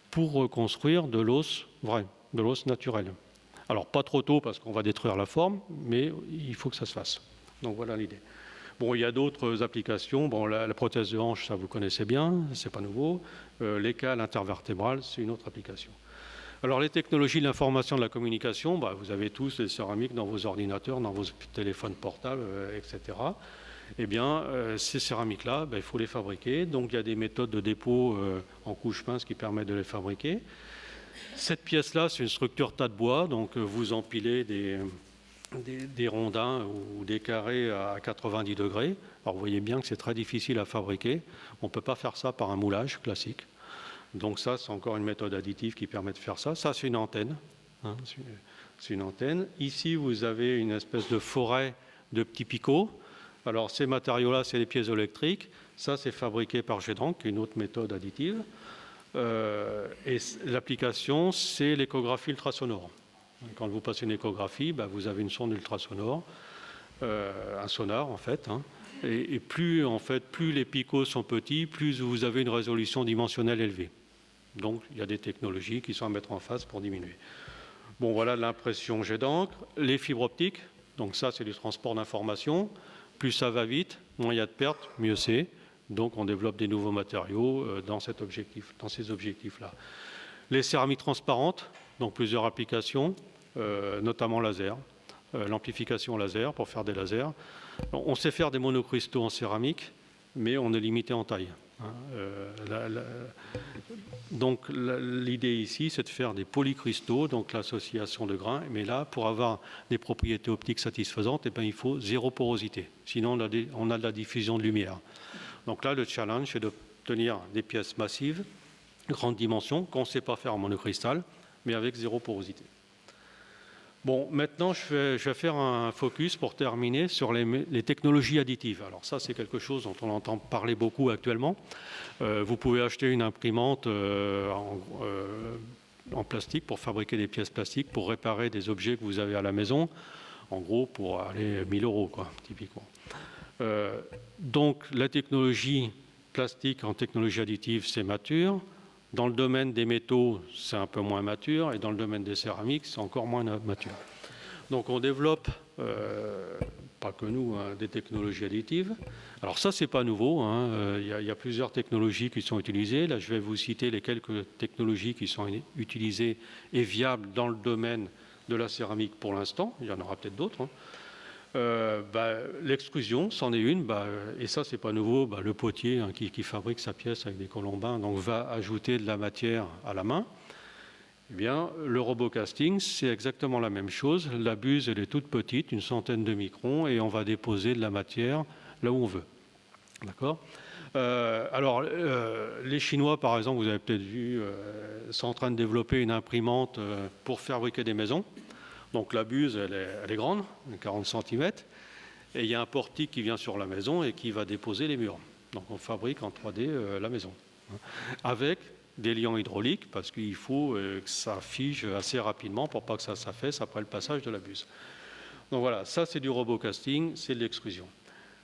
[SPEAKER 4] pour reconstruire de l'os vrai, de l'os naturel. Alors pas trop tôt parce qu'on va détruire la forme, mais il faut que ça se fasse. Donc voilà l'idée. Bon, il y a d'autres applications. Bon, la prothèse de hanche, ça vous connaissez bien, c'est pas nouveau. Les cales intervertébrales, c'est une autre application. Alors les technologies de l'information et de la communication, vous avez tous les céramiques dans vos ordinateurs, dans vos téléphones portables, etc. Eh bien, ces céramiques-là, il faut les fabriquer. Donc, il y a des méthodes de dépôt en couche mince qui permettent de les fabriquer. Cette pièce-là, c'est une structure tas de bois. Donc, vous empilez des rondins ou des carrés à 90 degrés. Alors, vous voyez bien que c'est très difficile à fabriquer. On ne peut pas faire ça par un moulage classique. Donc, ça, c'est encore une méthode additive qui permet de faire ça. Ça, c'est une antenne. C'est une antenne. Ici, vous avez une espèce de forêt de petits picots. Alors, ces matériaux-là, c'est les piézoélectriques. Ça, c'est fabriqué par Gedrank, qui est une autre méthode additive. Et l'application, c'est l'échographie ultrasonore. Quand vous passez une échographie, vous avez une sonde ultrasonore, un sonar, en fait. Et plus les picots sont petits, plus vous avez une résolution dimensionnelle élevée. Donc, il y a des technologies qui sont à mettre en face pour diminuer. Bon, voilà l'impression jet d'encre. Les fibres optiques, donc ça, c'est du transport d'informations. Plus ça va vite, moins il y a de pertes, mieux c'est. Donc on développe des nouveaux matériaux dans ces objectifs-là. Les céramiques transparentes, donc plusieurs applications, notamment laser, l'amplification laser pour faire des lasers. On sait faire des monocristaux en céramique, mais on est limité en taille. Donc l'idée ici, c'est de faire des polycristaux, donc l'association de grains. Mais là, pour avoir des propriétés optiques satisfaisantes, il faut zéro porosité. Sinon, on a de la diffusion de lumière. Donc là, le challenge, c'est d'obtenir des pièces massives, grande dimension, qu'on ne sait pas faire en monocristal, mais avec zéro porosité. Bon, maintenant, je vais faire un focus pour terminer sur les technologies additives. Alors ça, c'est quelque chose dont on entend parler beaucoup actuellement. Vous pouvez acheter une imprimante en plastique pour fabriquer des pièces plastiques, pour réparer des objets que vous avez à la maison, en gros pour aller 1 000 €, quoi, typiquement. Donc, la technologie plastique en technologie additive, c'est mature. Dans le domaine des métaux, c'est un peu moins mature, et dans le domaine des céramiques, c'est encore moins mature. Donc on développe, pas que nous, hein, des technologies additives. Alors ça, c'est pas nouveau, hein. Il y a plusieurs technologies qui sont utilisées. Là, je vais vous citer les quelques technologies qui sont utilisées et viables dans le domaine de la céramique pour l'instant. Il y en aura peut-être d'autres, hein. L'extrusion, c'en est une, et ça c'est pas nouveau. Le potier, hein, qui fabrique sa pièce avec des colombins, donc va ajouter de la matière à la main. Eh bien, le robocasting, c'est exactement la même chose. La buse, elle est toute petite, une centaine de microns, et on va déposer de la matière là où on veut. D'accord ? Les Chinois, par exemple, vous avez peut-être vu, sont en train de développer une imprimante pour fabriquer des maisons. Donc la buse, elle est grande, 40 cm, et il y a un portique qui vient sur la maison et qui va déposer les murs. Donc on fabrique en 3D la maison, avec des liants hydrauliques, parce qu'il faut que ça fige assez rapidement pour pas que ça s'affaisse après le passage de la buse. Donc voilà, ça c'est du robocasting, c'est de l'extrusion.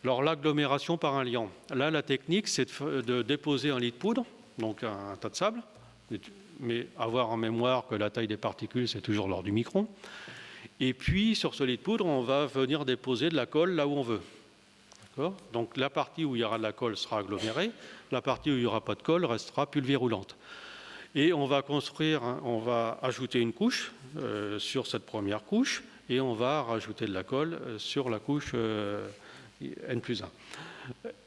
[SPEAKER 4] Alors l'agglomération par un liant. Là, la technique, c'est de déposer un lit de poudre, donc un tas de sable, mais avoir en mémoire que la taille des particules, c'est toujours l'ordre du micron. Et puis, sur ce lit de poudre, on va venir déposer de la colle là où on veut. Donc, la partie où il y aura de la colle sera agglomérée. La partie où il n'y aura pas de colle restera pulvérulente. Et on va on va ajouter une couche sur cette première couche, et on va rajouter de la colle sur la couche N+1.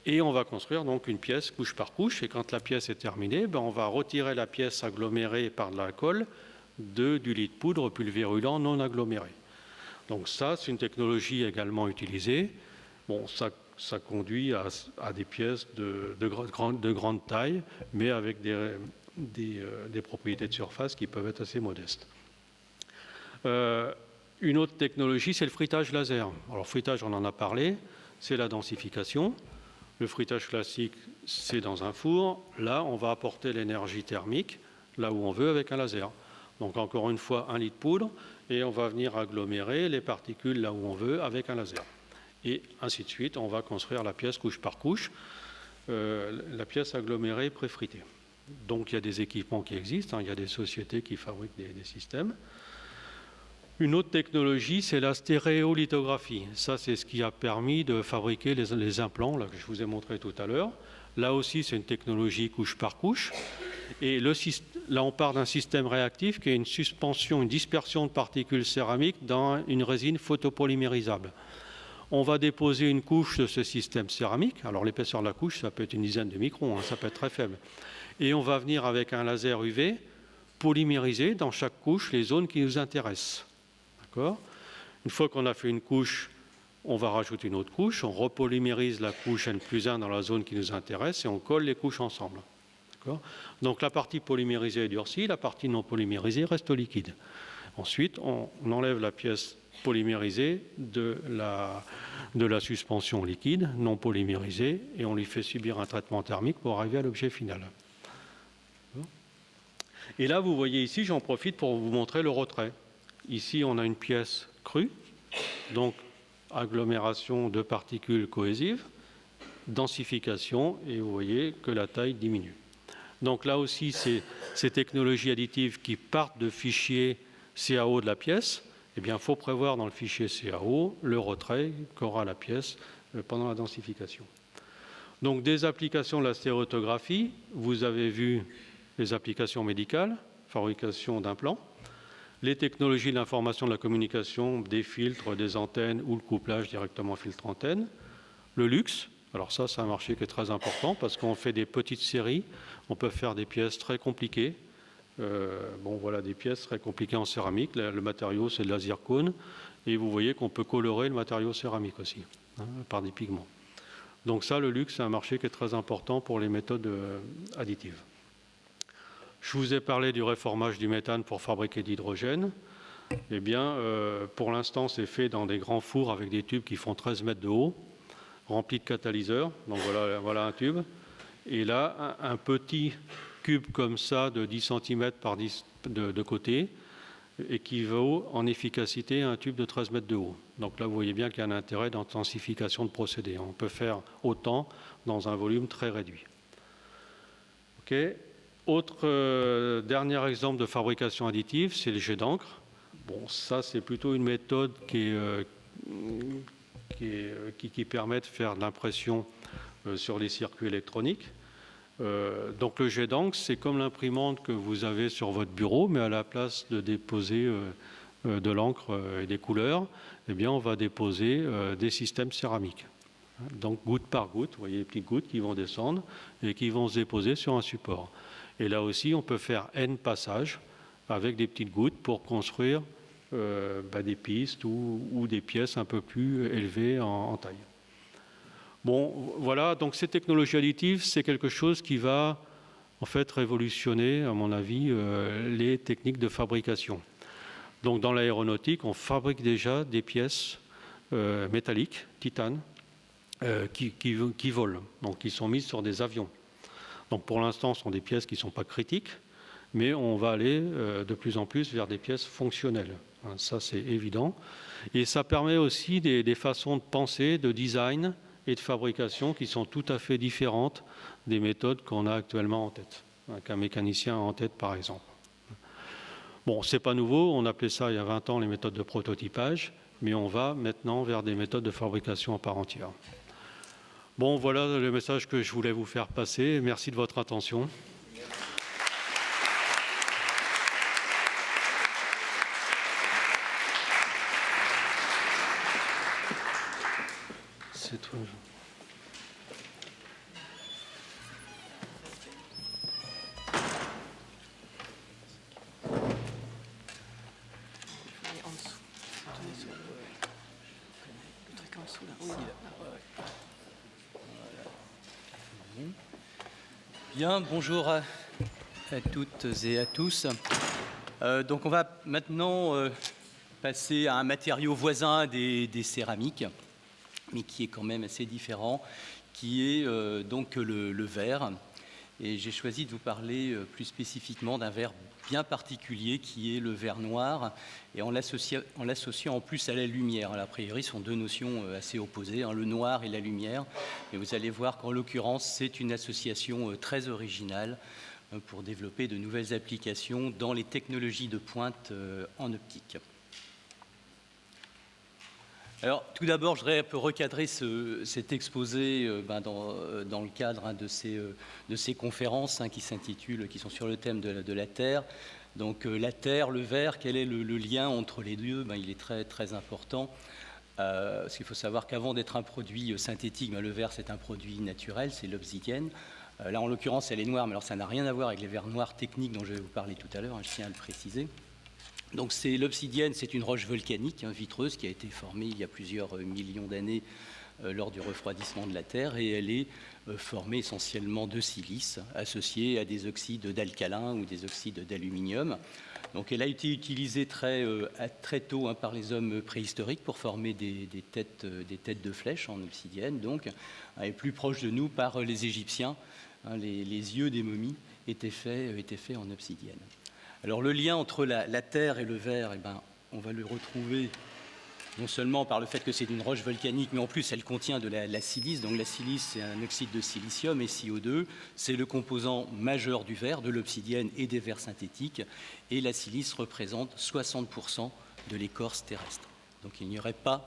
[SPEAKER 4] Et on va construire donc une pièce couche par couche. Et quand la pièce est terminée, on va retirer la pièce agglomérée par de la colle du lit de poudre pulvérulent non aggloméré. Donc ça, c'est une technologie également utilisée. Bon, ça conduit à des pièces de grande taille, mais avec des propriétés de surface qui peuvent être assez modestes. Une autre technologie, c'est le frittage laser. Alors, frittage, on en a parlé, c'est la densification. Le frittage classique, c'est dans un four. Là, on va apporter l'énergie thermique là où on veut avec un laser. Donc, encore une fois, un lit de poudre, et on va venir agglomérer les particules là où on veut avec un laser. Et ainsi de suite, on va construire la pièce couche par couche, la pièce agglomérée préfritée. Donc, il y a des équipements qui existent, hein, il y a des sociétés qui fabriquent des systèmes. Une autre technologie, c'est la stéréolithographie. Ça, c'est ce qui a permis de fabriquer les implants là, que je vous ai montré tout à l'heure. Là aussi, c'est une technologie couche par couche. Et là, on part d'un système réactif qui est une suspension, une dispersion de particules céramiques dans une résine photopolymérisable. On va déposer une couche de ce système céramique. Alors, l'épaisseur de la couche, ça peut être une dizaine de microns, hein, ça peut être très faible. Et on va venir avec un laser UV polymériser dans chaque couche les zones qui nous intéressent. D'accord ? Une fois qu'on a fait une couche, on va rajouter une autre couche, on repolymérise la couche N+1 dans la zone qui nous intéresse et on colle les couches ensemble. Donc la partie polymérisée est durcie, la partie non polymérisée reste liquide. Ensuite, on enlève la pièce polymérisée de la suspension liquide, non polymérisée, et on lui fait subir un traitement thermique pour arriver à l'objet final. Et là, vous voyez ici, j'en profite pour vous montrer le retrait. Ici, on a une pièce crue, donc agglomération de particules cohésives, densification, et vous voyez que la taille diminue. Donc là aussi, ces technologies additives qui partent de fichiers CAO de la pièce, eh bien, il faut prévoir dans le fichier CAO le retrait qu'aura la pièce pendant la densification. Donc, des applications de la stéréotographie, vous avez vu les applications médicales, fabrication d'implants, les technologies de l'information de la communication, des filtres, des antennes ou le couplage directement filtre-antenne, le luxe, Alors ça, c'est un marché qui est très important parce qu'on fait des petites séries, on peut faire des pièces très compliquées. Voilà des pièces très compliquées en céramique. Le matériau, c'est de la zircone. Et vous voyez qu'on peut colorer le matériau céramique aussi, par des pigments. Donc ça, le luxe, c'est un marché qui est très important pour les méthodes additives. Je vous ai parlé du réformage du méthane pour fabriquer de l'hydrogène. Eh bien, pour l'instant, c'est fait dans des grands fours avec des tubes qui font 13 mètres de haut, remplis de catalyseurs. Donc voilà un tube. Et là, un petit cube comme ça de 10 cm par 10 de côté équivaut en efficacité à un tube de 13 mètres de haut. Donc là, vous voyez bien qu'il y a un intérêt d'intensification de procédés. On peut faire autant dans un volume très réduit. OK. Autre dernier exemple de fabrication additive, c'est le jet d'encre. Bon, ça, c'est plutôt une méthode qui permet de faire de l'impression sur les circuits électroniques. Donc le jet d'encre, c'est comme l'imprimante que vous avez sur votre bureau, mais à la place de déposer de l'encre et des couleurs, eh bien, on va déposer des systèmes céramiques. Donc goutte par goutte, vous voyez les petites gouttes qui vont descendre et qui vont se déposer sur un support. Et là aussi, on peut faire N passages avec des petites gouttes pour construire des pistes ou des pièces un peu plus élevées en taille. Bon, voilà, donc ces technologies additives, c'est quelque chose qui va en fait révolutionner, à mon avis, les techniques de fabrication. Donc dans l'aéronautique, on fabrique déjà des pièces métalliques, titane, qui volent, donc qui sont mises sur des avions. Donc pour l'instant, ce sont des pièces qui ne sont pas critiques, mais on va aller de plus en plus vers des pièces fonctionnelles. Ça, c'est évident. Et ça permet aussi des façons de penser, de design et de fabrication qui sont tout à fait différentes des méthodes qu'on a actuellement en tête, qu'un mécanicien a en tête, par exemple. Bon, ce n'est pas nouveau, on appelait ça il y a 20 ans les méthodes de prototypage, mais on va maintenant vers des méthodes de fabrication à part entière. Bon, voilà le message que je voulais vous faire passer. Merci de votre attention. C'est tout.
[SPEAKER 5] Bien, bonjour à toutes et à tous. Donc on va maintenant passer à un matériau voisin des céramiques, mais qui est quand même assez différent, qui est donc le verre. Et j'ai choisi de vous parler plus spécifiquement d'un verre bien particulier qui est le verre noir, et en l'associant en plus à la lumière. Alors, a priori, ce sont deux notions assez opposées, le noir et la lumière. Et vous allez voir qu'en l'occurrence, c'est une association très originale pour développer de nouvelles applications dans les technologies de pointe en optique. Alors, tout d'abord, je voudrais un peu recadrer cet exposé dans le cadre de ces conférences qui sont sur le thème de la Terre. Donc, la Terre, le verre, quel est le lien entre les deux? Il est très, très important. Parce qu'il faut savoir qu'avant d'être un produit synthétique, le verre, c'est un produit naturel, c'est l'obsidienne. Là, en l'occurrence, elle est noire, mais alors ça n'a rien à voir avec les verres noirs techniques dont je vais vous parler tout à l'heure, je tiens à le préciser. Donc l'obsidienne, c'est une roche volcanique vitreuse qui a été formée il y a plusieurs millions d'années lors du refroidissement de la Terre, et elle est formée essentiellement de silice associée à des oxydes d'alcalin ou des oxydes d'aluminium. Donc elle a été utilisée très tôt par les hommes préhistoriques pour former des têtes de flèches en obsidienne, donc, et plus proche de nous par les Égyptiens. Les yeux des momies étaient faits en obsidienne. Alors le lien entre la terre et le verre, on va le retrouver non seulement par le fait que c'est une roche volcanique, mais en plus elle contient de la silice. Donc la silice, c'est un oxyde de silicium, et SiO2, c'est le composant majeur du verre, de l'obsidienne et des verres synthétiques. Et la silice représente 60% de l'écorce terrestre. Donc il n'y aurait pas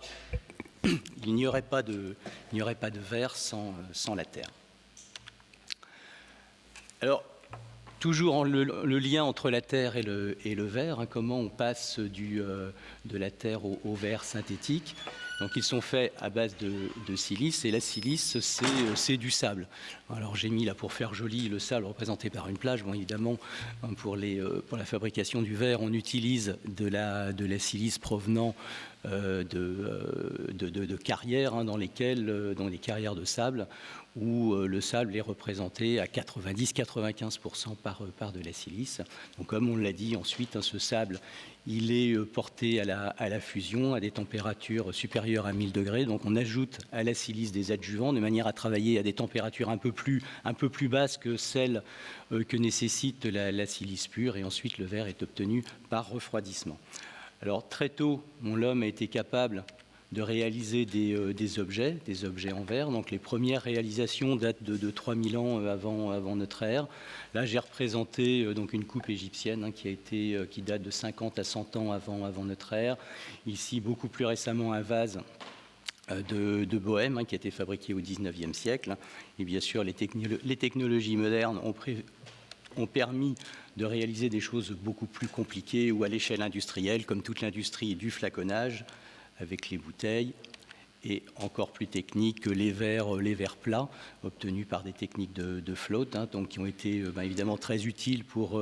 [SPEAKER 5] de verre sans la terre. Alors, toujours le lien entre la terre et le verre, comment on passe de la terre au verre synthétique. Donc ils sont faits à base de silice, et la silice, c'est du sable. Alors j'ai mis là, pour faire joli, le sable représenté par une plage. Bon, évidemment, pour la fabrication du verre, on utilise de la silice provenant de carrières, dans les carrières de sable, où le sable est représenté à 90-95% par de la silice. Donc comme on l'a dit ensuite, ce sable, il est porté à la fusion à des températures supérieures à 1000 degrés. Donc on ajoute à la silice des adjuvants de manière à travailler à des températures un peu plus basses que celles que nécessite la silice pure, et ensuite le verre est obtenu par refroidissement. Alors très tôt, l'homme a été capable de réaliser des objets en verre. Donc les premières réalisations datent de 3000 ans avant notre ère. Là, j'ai représenté donc une coupe égyptienne qui date de 50 à 100 ans avant notre ère. Ici, beaucoup plus récemment, un vase de Bohême qui a été fabriqué au XIXe siècle. Et bien sûr, les technologies modernes ont permis de réaliser des choses beaucoup plus compliquées ou à l'échelle industrielle, comme toute l'industrie du flaconnage, avec les bouteilles, et encore plus techniques que les verres plats, obtenus par des techniques de flotte, donc qui ont été évidemment très utiles pour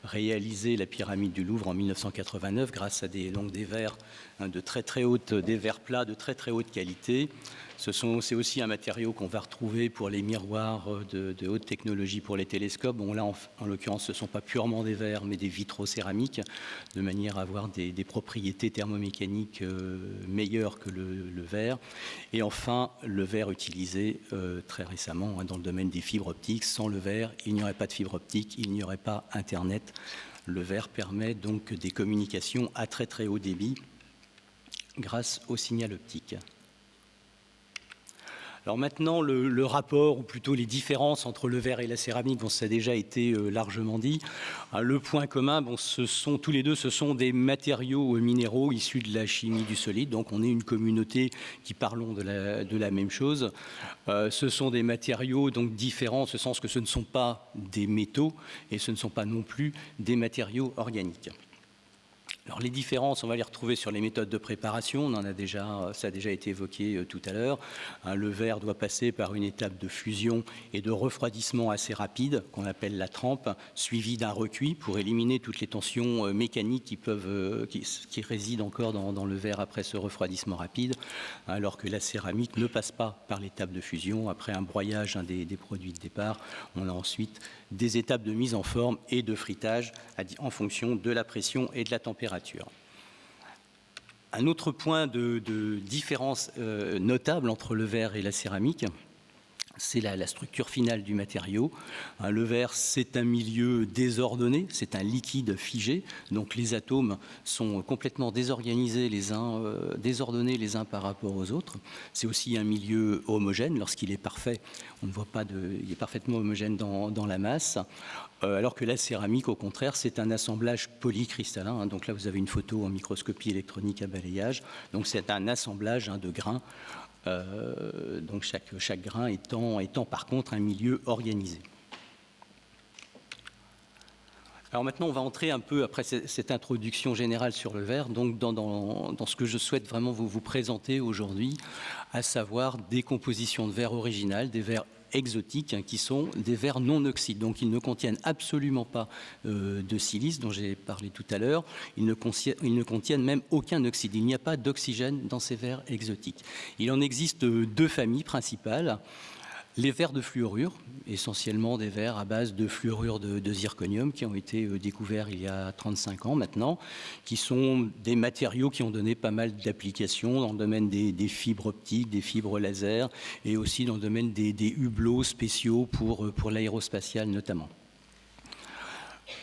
[SPEAKER 5] réaliser la pyramide du Louvre en 1989, grâce à des verres des verres plats de très très haute qualité. C'est aussi un matériau qu'on va retrouver pour les miroirs de haute technologie pour les télescopes. Bon, là, en l'occurrence, ce ne sont pas purement des verres, mais des vitraux céramiques, de manière à avoir des propriétés thermomécaniques meilleures que le verre. Et enfin, le verre utilisé très récemment dans le domaine des fibres optiques. Sans le verre, il n'y aurait pas de fibre optique, il n'y aurait pas Internet. Le verre permet donc des communications à très très haut débit grâce au signal optique. Alors maintenant, le rapport, ou plutôt les différences entre le verre et la céramique, ça a déjà été largement dit. Le point commun, tous les deux, ce sont des matériaux minéraux issus de la chimie du solide. Donc on est une communauté qui parlons de la même chose. Ce sont des matériaux donc différents, en ce sens que ce ne sont pas des métaux et ce ne sont pas non plus des matériaux organiques. Alors les différences, on va les retrouver sur les méthodes de préparation. Ça a déjà été évoqué tout à l'heure. Le verre doit passer par une étape de fusion et de refroidissement assez rapide, qu'on appelle la trempe, suivie d'un recuit pour éliminer toutes les tensions mécaniques qui résident encore dans le verre après ce refroidissement rapide, alors que la céramique ne passe pas par l'étape de fusion. Après un broyage des produits de départ, on a ensuite des étapes de mise en forme et de fritage en fonction de la pression et de la température. Un autre point de différence notable entre le verre et la céramique, c'est la structure finale du matériau. Le verre, c'est un milieu désordonné, c'est un liquide figé, donc les atomes sont complètement désorganisés désordonnés les uns par rapport aux autres. C'est aussi un milieu homogène. Lorsqu'il est parfait, on ne voit pas il est parfaitement homogène dans la masse. Alors que la céramique, au contraire, c'est un assemblage polycristallin. Donc là, vous avez une photo en microscopie électronique à balayage. Donc c'est un assemblage de grains. Donc chaque grain étant par contre un milieu organisé. Alors maintenant, on va entrer un peu, après cette introduction générale sur le verre, donc dans ce que je souhaite vraiment vous présenter aujourd'hui, à savoir des compositions de verre originales, des verres exotiques qui sont des verres non oxydes. Donc ils ne contiennent absolument pas de silice dont j'ai parlé tout à l'heure. Ils ne contiennent même aucun oxyde. Il n'y a pas d'oxygène dans ces verres exotiques. Il en existe deux familles principales. Les verres de fluorure, essentiellement des verres à base de fluorure de zirconium qui ont été découverts il y a 35 ans maintenant, qui sont des matériaux qui ont donné pas mal d'applications dans le domaine des fibres optiques, des fibres laser et aussi dans le domaine des hublots spéciaux pour l'aérospatiale notamment.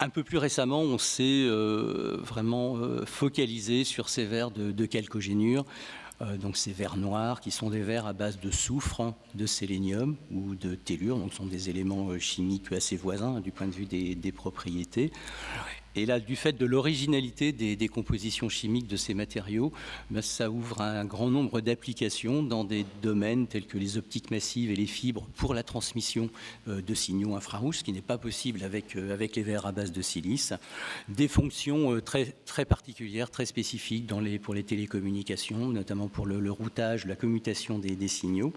[SPEAKER 5] Un peu plus récemment, on s'est vraiment focalisé sur ces verres de chalcogénure. Donc ces verres noirs qui sont des verres à base de soufre, de sélénium ou de tellure, donc ce sont des éléments chimiques assez voisins du point de vue des propriétés. Et là, du fait de l'originalité des compositions chimiques de ces matériaux, ça ouvre un grand nombre d'applications dans des domaines tels que les optiques massives et les fibres pour la transmission de signaux infrarouges, ce qui n'est pas possible avec les verres à base de silice. Des fonctions très, très particulières, très spécifiques pour les télécommunications, notamment pour le routage, la commutation des signaux.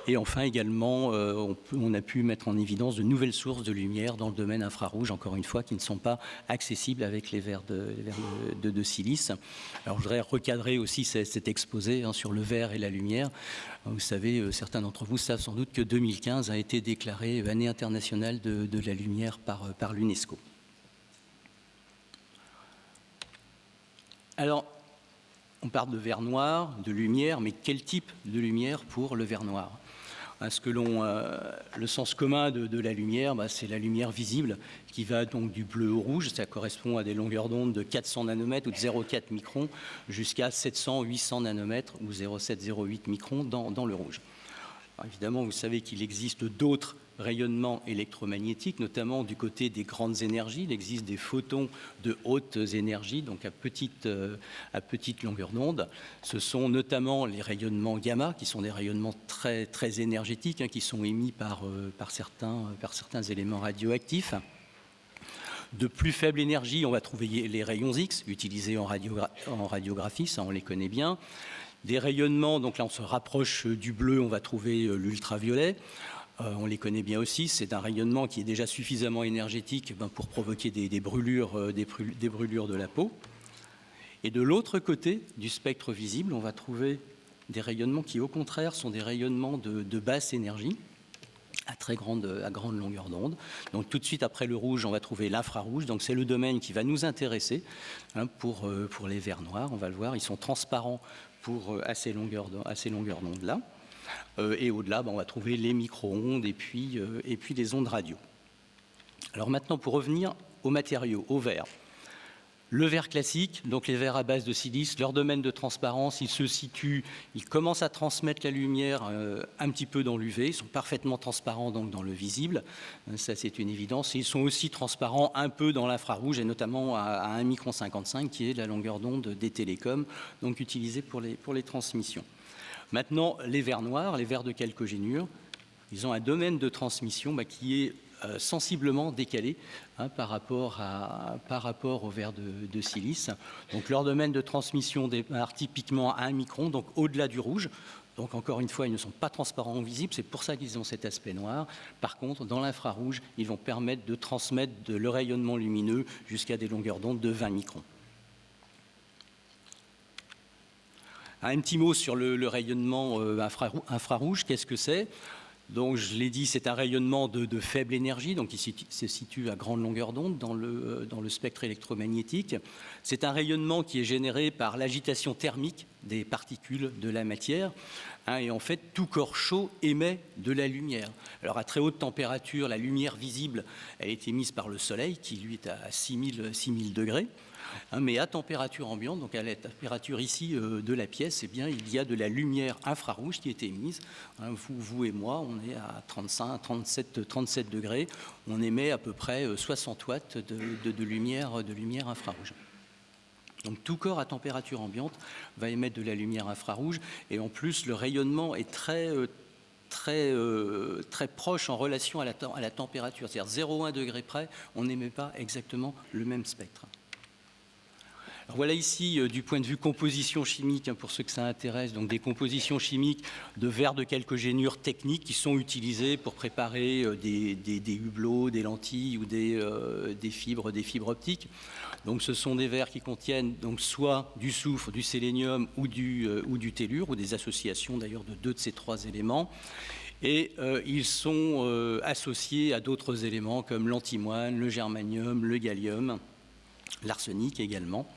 [SPEAKER 5] Et enfin également, on a pu mettre en évidence de nouvelles sources de lumière dans le domaine infrarouge, encore une fois, qui ne sont pas accessibles avec les verres de silice. Alors je voudrais recadrer aussi cet exposé sur le verre et la lumière. Vous savez, certains d'entre vous savent sans doute que 2015 a été déclarée année internationale de la lumière par l'UNESCO. Alors, on parle de verre noir, de lumière, mais quel type de lumière pour le verre noir ? Le sens commun de la lumière, c'est la lumière visible qui va donc du bleu au rouge. Ça correspond à des longueurs d'onde de 400 nanomètres ou de 0,4 microns jusqu'à 700-800 nanomètres ou 0,7-0,8 microns dans le rouge. Alors évidemment, vous savez qu'il existe d'autres rayonnements électromagnétiques, notamment du côté des grandes énergies. Il existe des photons de hautes énergies, donc à petite longueur d'onde. Ce sont notamment les rayonnements gamma, qui sont des rayonnements très, très énergétiques, qui sont émis par certains éléments radioactifs. De plus faible énergie, on va trouver les rayons X, utilisés en radiographie, ça on les connaît bien. Des rayonnements, donc là on se rapproche du bleu, on va trouver l'ultraviolet. On les connaît bien aussi, c'est un rayonnement qui est déjà suffisamment énergétique pour provoquer des brûlures de la peau. Et de l'autre côté du spectre visible, on va trouver des rayonnements qui au contraire sont des rayonnements de basse énergie, à grande longueur d'onde. Donc tout de suite après le rouge, on va trouver l'infrarouge. Donc c'est le domaine qui va nous intéresser pour les verres noirs. On va le voir, ils sont transparents pour à ces longueurs d'onde-là. Et au-delà, on va trouver les micro-ondes et puis les ondes radio. Alors maintenant, pour revenir aux matériaux, aux verres. Le verre classique, donc les verres à base de silice, leur domaine de transparence, ils commencent à transmettre la lumière un petit peu dans l'UV, ils sont parfaitement transparents donc dans le visible, ça c'est une évidence, et ils sont aussi transparents un peu dans l'infrarouge, et notamment à 1,55 micron, qui est la longueur d'onde des télécoms, donc utilisée pour les transmissions. Maintenant, les verres noirs, les verres de chalcogénure, ils ont un domaine de transmission qui est sensiblement décalé par rapport aux verres de silice. Donc leur domaine de transmission démarre typiquement à 1 micron, donc au-delà du rouge. Donc encore une fois, ils ne sont pas transparents ou visibles, c'est pour ça qu'ils ont cet aspect noir. Par contre, dans l'infrarouge, ils vont permettre de transmettre le rayonnement lumineux jusqu'à des longueurs d'onde de 20 microns. Un petit mot sur le rayonnement infrarouge, qu'est-ce que c'est ? Donc, je l'ai dit, c'est un rayonnement de faible énergie, donc il se situe à grande longueur d'onde dans le spectre électromagnétique. C'est un rayonnement qui est généré par l'agitation thermique des particules de la matière. Et en fait, tout corps chaud émet de la lumière. Alors, à très haute température, la lumière visible, elle est émise par le Soleil, qui lui est à 6000 degrés. Mais à température ambiante, donc à la température ici de la pièce, il y a de la lumière infrarouge qui est émise. Vous et moi, on est à 37 degrés. On émet à peu près 60 watts de lumière infrarouge. Donc tout corps à température ambiante va émettre de la lumière infrarouge. Et en plus, le rayonnement est très proche en relation à la température. C'est-à-dire 0,1 degré près, on n'émet pas exactement le même spectre. Alors voilà ici, du point de vue composition chimique, pour ceux que ça intéresse, donc des compositions chimiques de verres de chalcogénure techniques qui sont utilisées pour préparer des hublots, des lentilles ou des fibres optiques. Donc ce sont des verres qui contiennent donc soit du soufre, du sélénium ou du tellure, ou des associations d'ailleurs de 2 de ces 3 éléments. Et ils sont associés à d'autres éléments comme l'antimoine, le germanium, le gallium, l'arsenic également.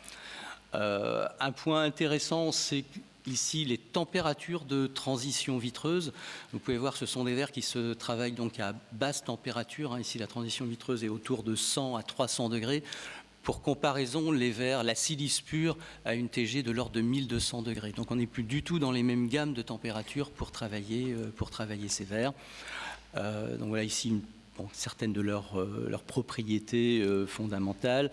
[SPEAKER 5] Un point intéressant, c'est ici les températures de transition vitreuse. Vous pouvez voir, ce sont des verres qui se travaillent donc à basse température. Ici, la transition vitreuse est autour de 100 à 300 degrés. Pour comparaison, les verres, la silice pure a une TG de l'ordre de 1200 degrés. Donc on n'est plus du tout dans les mêmes gammes de température pour travailler ces verres. Donc voilà ici donc certaines de leurs propriétés fondamentales.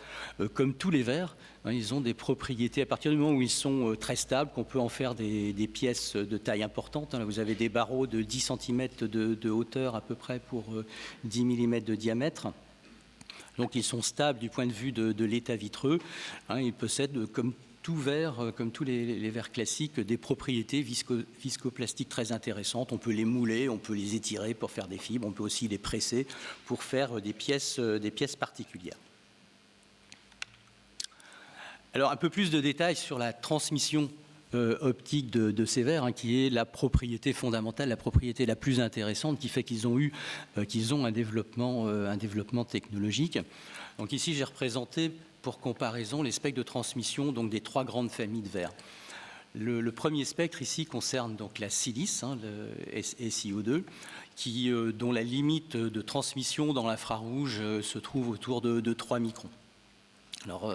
[SPEAKER 5] Comme tous les verres, ils ont des propriétés, à partir du moment où ils sont très stables, qu'on peut en faire des pièces de taille importante. Là, vous avez des barreaux de 10 cm de hauteur à peu près pour 10 mm de diamètre. Donc ils sont stables du point de vue de l'état vitreux. Ils possèdent, comme tout verre, comme tous les verres classiques, des propriétés viscoplastiques très intéressantes. On peut les mouler, on peut les étirer pour faire des fibres, on peut aussi les presser pour faire des pièces particulières. Alors un peu plus de détails sur la transmission optique de ces verres, qui est la propriété fondamentale, la propriété la plus intéressante, qui fait qu'ils ont un développement technologique. Donc ici, j'ai représenté pour comparaison les spectres de transmission donc des 3 grandes familles de verres. Le premier spectre ici concerne donc la silice, le SiO2, dont la limite de transmission dans l'infrarouge se trouve autour de 3 microns. Alors,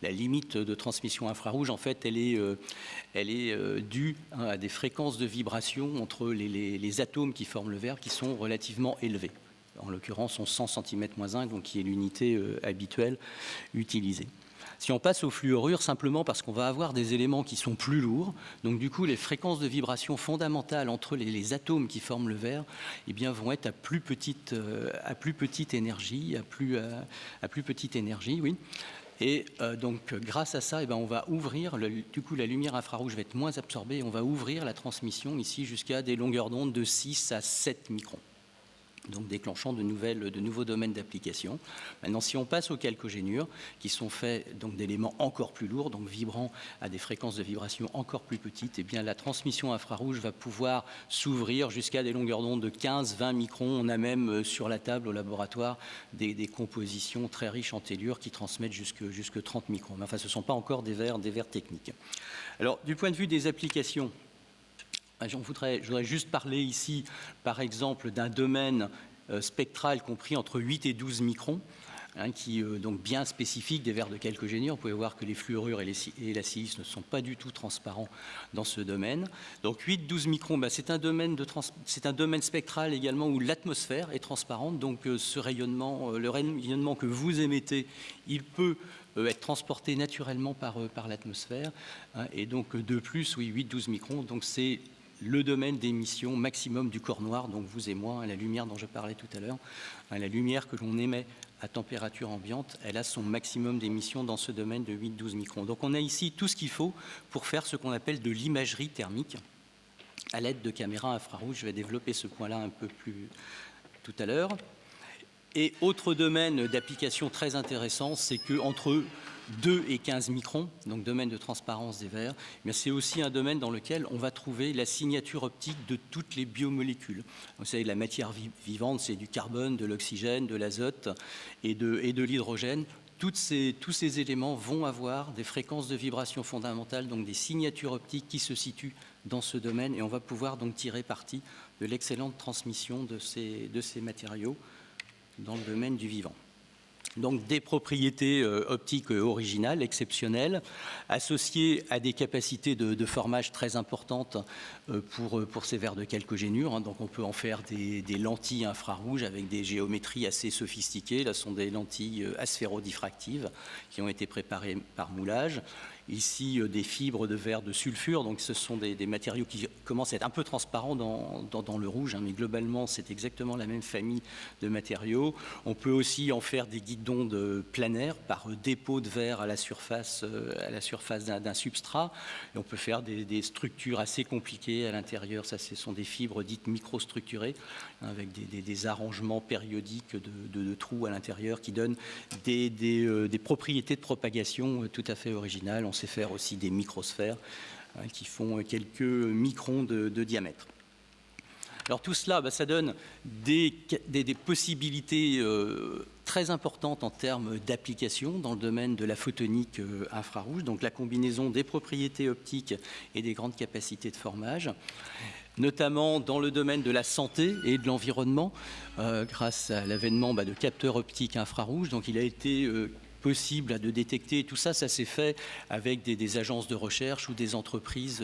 [SPEAKER 5] la limite de transmission infrarouge, en fait, elle est due à des fréquences de vibration entre les atomes qui forment le verre qui sont relativement élevées. En l'occurrence, on 100 cm-1, donc qui est l'unité habituelle utilisée. Si on passe au fluorure, simplement parce qu'on va avoir des éléments qui sont plus lourds, donc du coup les fréquences de vibration fondamentales entre les atomes qui forment le verre, eh bien, vont être à plus petite énergie, oui. Et donc grâce à ça, eh bien, on va ouvrir, du coup la lumière infrarouge va être moins absorbée, et on va ouvrir la transmission ici jusqu'à des longueurs d'onde de 6 à 7 microns. Donc déclenchant de nouveaux domaines d'application. Maintenant, si on passe aux chalcogénures, qui sont faits donc d'éléments encore plus lourds, donc vibrant à des fréquences de vibration encore plus petites, eh bien la transmission infrarouge va pouvoir s'ouvrir jusqu'à des longueurs d'onde de 15-20 microns. On a même sur la table au laboratoire des compositions très riches en tellure qui transmettent jusque 30 microns. Mais enfin, ce ne sont pas encore des verres techniques. Alors, du point de vue des applications, je voudrais juste parler ici, par exemple, d'un domaine spectral compris entre 8 et 12 microns, qui est donc bien spécifique des verres de chalcogénure. Vous pouvez voir que les fluorures et la silice ne sont pas du tout transparents dans ce domaine. Donc 8-12 microns, c'est un domaine spectral également où l'atmosphère est transparente. Donc ce rayonnement, le rayonnement que vous émettez, il peut être transporté naturellement par l'atmosphère. Et donc de plus, oui, 8-12 microns, donc c'est le domaine d'émission maximum du corps noir, donc vous et moi, la lumière dont je parlais tout à l'heure, la lumière que l'on émet à température ambiante, elle a son maximum d'émission dans ce domaine de 8-12 microns. Donc on a ici tout ce qu'il faut pour faire ce qu'on appelle de l'imagerie thermique à l'aide de caméras infrarouges. Je vais développer ce point-là un peu plus tout à l'heure. Et autre domaine d'application très intéressant, c'est qu'entre 2 et 15 microns, donc domaine de transparence des verres, mais c'est aussi un domaine dans lequel on va trouver la signature optique de toutes les biomolécules. Vous savez, la matière vivante, c'est du carbone, de l'oxygène, de l'azote et de l'hydrogène. Tous ces éléments vont avoir des fréquences de vibration fondamentales, donc des signatures optiques qui se situent dans ce domaine, et on va pouvoir donc tirer parti de l'excellente transmission de ces matériaux dans le domaine du vivant. Donc des propriétés optiques originales, exceptionnelles, associées à des capacités de formage très importantes pour ces verres de chalcogénure. Donc on peut en faire des lentilles infrarouges avec des géométries assez sophistiquées. Là, ce sont des lentilles asphéro-diffractives qui ont été préparées par moulage. Ici, des fibres de verre de sulfure, donc ce sont des matériaux qui commencent à être un peu transparents dans le rouge, mais globalement, c'est exactement la même famille de matériaux. On peut aussi en faire des guides d'onde planaires par dépôt de verre à la surface d'un substrat. Et on peut faire des structures assez compliquées à l'intérieur. Ça, ce sont des fibres dites microstructurées, avec des arrangements périodiques de trous à l'intérieur qui donnent des propriétés de propagation tout à fait originales. On sait faire aussi des microsphères qui font quelques microns de diamètre. Alors tout cela, ça donne des possibilités très importantes en termes d'application dans le domaine de la photonique infrarouge, donc la combinaison des propriétés optiques et des grandes capacités de formage, notamment dans le domaine de la santé et de l'environnement, grâce à l'avènement de capteurs optiques infrarouges. Donc il a été possible de détecter. Tout ça, ça s'est fait avec des agences de recherche ou des entreprises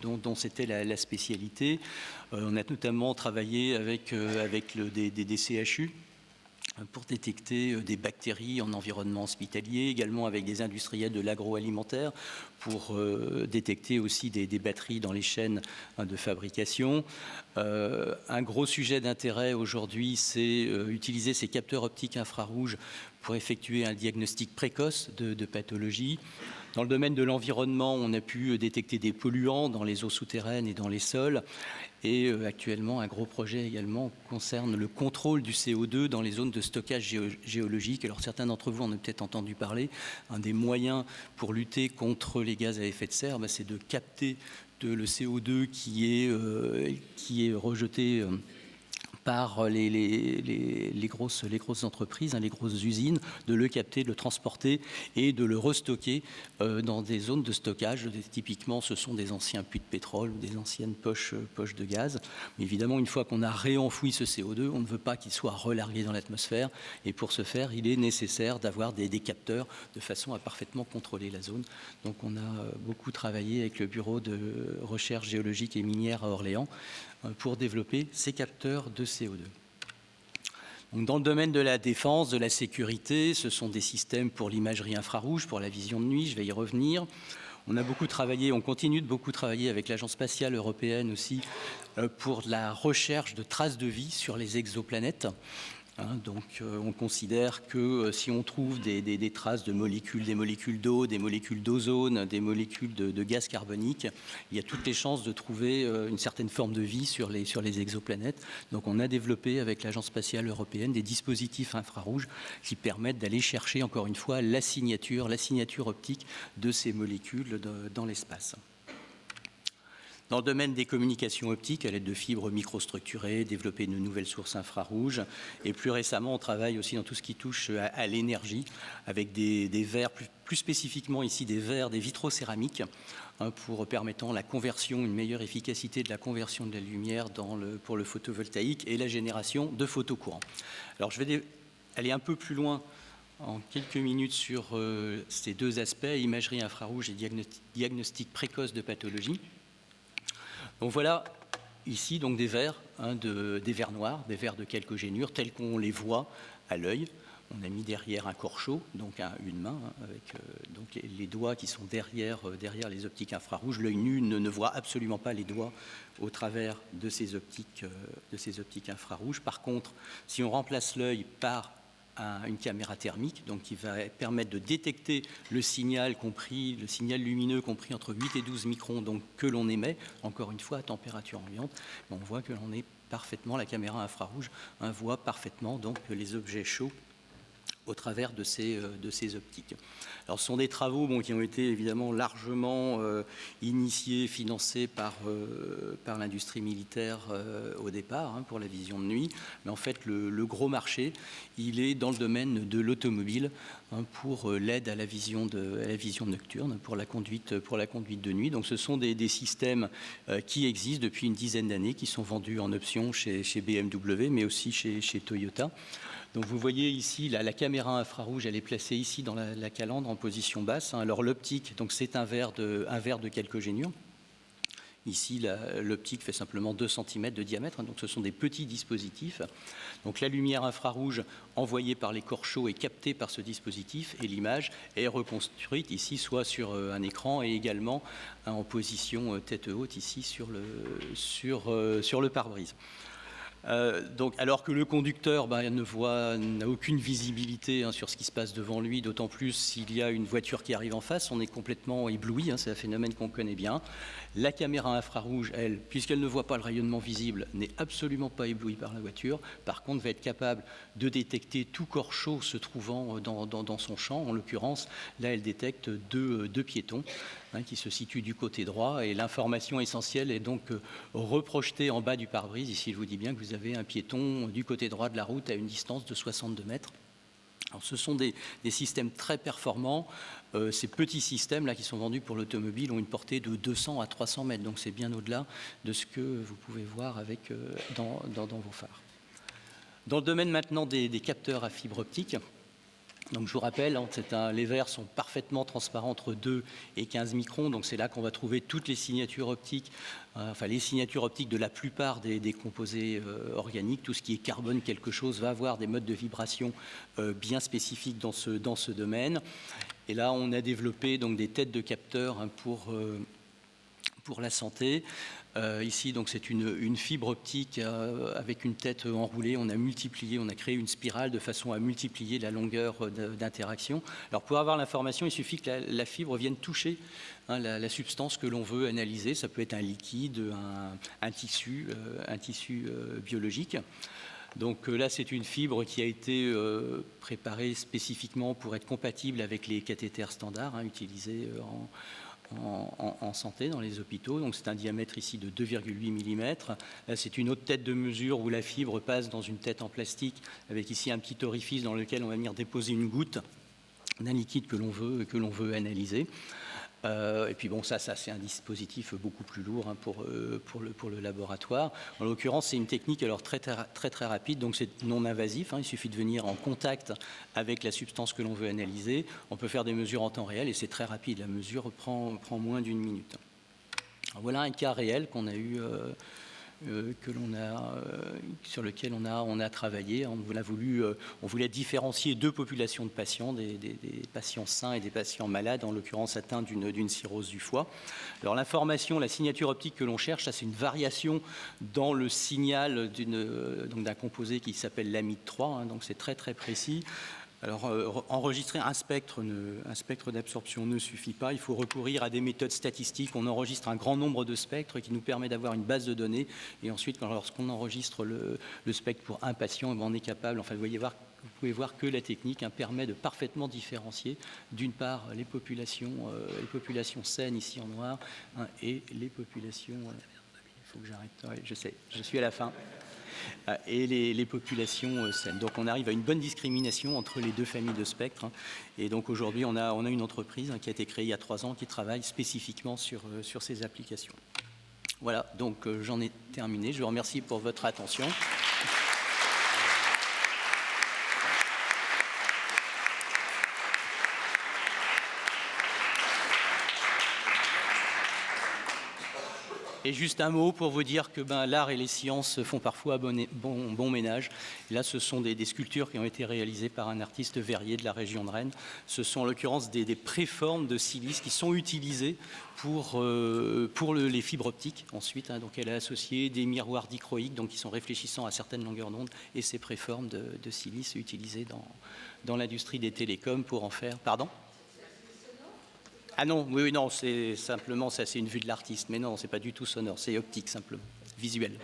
[SPEAKER 5] dont c'était la spécialité. On a notamment travaillé avec des CHU pour détecter des bactéries en environnement hospitalier, également avec des industriels de l'agroalimentaire pour détecter aussi des batteries dans les chaînes de fabrication. Un gros sujet d'intérêt aujourd'hui, c'est utiliser ces capteurs optiques infrarouges pour effectuer un diagnostic précoce de pathologie. Dans le domaine de l'environnement, on a pu détecter des polluants dans les eaux souterraines et dans les sols. Et actuellement, un gros projet également concerne le contrôle du CO2 dans les zones de stockage géologique. Alors certains d'entre vous en ont peut-être entendu parler. Un des moyens pour lutter contre les gaz à effet de serre, c'est de capter le CO2 qui est rejeté par les grosses entreprises, les grosses usines, de le capter, de le transporter et de le restocker dans des zones de stockage. Typiquement, ce sont des anciens puits de pétrole ou des anciennes poches de gaz. Mais évidemment, une fois qu'on a réenfoui ce CO2, on ne veut pas qu'il soit relargué dans l'atmosphère. Et pour ce faire, il est nécessaire d'avoir des capteurs de façon à parfaitement contrôler la zone. Donc on a beaucoup travaillé avec le Bureau de recherche géologique et minière à Orléans pour développer ces capteurs de CO2. Donc dans le domaine de la défense, de la sécurité, ce sont des systèmes pour l'imagerie infrarouge, pour la vision de nuit, je vais y revenir. On a beaucoup travaillé, on continue de beaucoup travailler avec l'Agence spatiale européenne aussi pour la recherche de traces de vie sur les exoplanètes. Donc on considère que si on trouve des traces de molécules, des molécules d'eau, des molécules d'ozone, des molécules de gaz carbonique, il y a toutes les chances de trouver une certaine forme de vie sur les exoplanètes. Donc on a développé avec l'Agence spatiale européenne des dispositifs infrarouges qui permettent d'aller chercher encore une fois la signature optique de ces molécules dans l'espace. Dans le domaine des communications optiques, à l'aide de fibres microstructurées, développer de nouvelles sources infrarouges. Et plus récemment, on travaille aussi dans tout ce qui touche à l'énergie, avec des verres, plus spécifiquement ici des verres, des vitraux céramiques, pour permettant la conversion, une meilleure efficacité de la conversion de la lumière pour le photovoltaïque et la génération de photocourants. Alors je vais aller un peu plus loin en quelques minutes sur ces deux aspects, imagerie infrarouge et diagnostic précoce de pathologie. Donc voilà ici donc des verres, des verres noirs, des verres de chalcogénure tels qu'on les voit à l'œil. On a mis derrière un corchot, donc une main, avec donc les doigts qui sont derrière les optiques infrarouges. L'œil nu ne voit absolument pas les doigts au travers de ces optiques infrarouges. Par contre, si on remplace l'œil par une caméra thermique, donc qui va permettre de détecter le signal lumineux compris entre 8 et 12 microns, donc que l'on émet, encore une fois à température ambiante, on voit que l'on est parfaitement, la caméra infrarouge voit parfaitement donc les objets chauds au travers de ces optiques. Alors ce sont des travaux qui ont été évidemment largement initiés, financés par l'industrie militaire au départ pour la vision de nuit, mais en fait le gros marché il est dans le domaine de l'automobile pour l'aide à la vision nocturne, pour la conduite de nuit. Donc ce sont des systèmes qui existent depuis une dizaine d'années, qui sont vendus en option chez BMW, mais aussi chez Toyota. Donc vous voyez ici la caméra infrarouge, elle est placée ici dans la calandre en position basse. Alors l'optique, donc c'est un verre de chalcogénure. Ici, l'optique fait simplement 2 cm de diamètre, donc ce sont des petits dispositifs. Donc la lumière infrarouge envoyée par les corps chauds est captée par ce dispositif et l'image est reconstruite ici, soit sur un écran et également en position tête haute ici sur le pare-brise. Donc, alors que le conducteur n'a aucune visibilité sur ce qui se passe devant lui, d'autant plus s'il y a une voiture qui arrive en face, on est complètement ébloui, c'est un phénomène qu'on connaît bien. La caméra infrarouge, elle, puisqu'elle ne voit pas le rayonnement visible, n'est absolument pas éblouie par la voiture, par contre va être capable de détecter tout corps chaud se trouvant dans son champ. En l'occurrence, là elle détecte deux piétons qui se situent du côté droit, et l'information essentielle est donc reprojetée en bas du pare-brise. Ici, il vous dit bien que vous avez un piéton du côté droit de la route à une distance de 62 mètres. Alors, ce sont des systèmes très performants. Ces petits systèmes-là qui sont vendus pour l'automobile ont une portée de 200 à 300 mètres, donc c'est bien au-delà de ce que vous pouvez voir dans vos phares. Dans le domaine maintenant des capteurs à fibre optique, Donc je vous rappelle, les verres sont parfaitement transparents entre 2 et 15 microns, donc c'est là qu'on va trouver toutes les signatures optiques, les signatures optiques de la plupart des composés organiques. Tout ce qui est carbone quelque chose va avoir des modes de vibration bien spécifiques dans ce domaine. Et là, on a développé donc des têtes de capteurs pour la santé. Ici, donc, c'est une fibre optique avec une tête enroulée. On a créé une spirale de façon à multiplier la longueur d'interaction. Alors, pour avoir l'information, il suffit que la fibre vienne toucher la substance que l'on veut analyser. Ça peut être un liquide, un tissu biologique. Donc là, c'est une fibre qui a été préparée spécifiquement pour être compatible avec les cathéters standards utilisés en santé dans les hôpitaux. Donc c'est un diamètre ici de 2,8 mm. Là, c'est une autre tête de mesure où la fibre passe dans une tête en plastique avec ici un petit orifice dans lequel on va venir déposer une goutte d'un liquide que l'on veut analyser. Et puis bon, ça c'est un dispositif beaucoup plus lourd pour le laboratoire. En l'occurrence, c'est une technique alors très rapide, donc c'est non invasif. Il suffit de venir en contact avec la substance que l'on veut analyser. On peut faire des mesures en temps réel et c'est très rapide. La mesure prend moins d'1 minute. Alors, voilà un cas réel qu'on a eu. Sur lequel on a travaillé. On voulait différencier 2 populations de patients, des patients sains et des patients malades, en l'occurrence atteints d'une cirrhose du foie. Alors l'information, la signature optique que l'on cherche, ça c'est une variation dans le signal d'un composé qui s'appelle l'amide 3, donc c'est très précis. Alors, enregistrer un spectre d'absorption ne suffit pas. Il faut recourir à des méthodes statistiques. On enregistre un grand nombre de spectres qui nous permet d'avoir une base de données. Et ensuite, lorsqu'on enregistre le spectre pour un patient, on est capable, vous pouvez voir que la technique permet de parfaitement différencier, d'une part, les populations saines, ici en noir, et les populations... Il faut que j'arrête. Ouais, je sais, je suis à la fin. Et les populations saines. Donc on arrive à une bonne discrimination entre les 2 familles de spectres. Et donc aujourd'hui, on a une entreprise qui a été créée il y a 3 ans qui travaille spécifiquement sur ces applications. Voilà, donc j'en ai terminé. Je vous remercie pour votre attention. Et juste un mot pour vous dire que l'art et les sciences font parfois bon ménage. Et là, ce sont des sculptures qui ont été réalisées par un artiste verrier de la région de Rennes. Ce sont en l'occurrence des préformes de silice qui sont utilisées pour les fibres optiques ensuite. Donc elle a associé des miroirs dichroïques qui sont réfléchissants à certaines longueurs d'onde, et ces préformes de silice utilisées dans l'industrie des télécoms pour en faire... Pardon ? Ah non, oui, non, c'est simplement, ça c'est une vue de l'artiste, mais non, c'est pas du tout sonore, c'est optique simplement, visuel.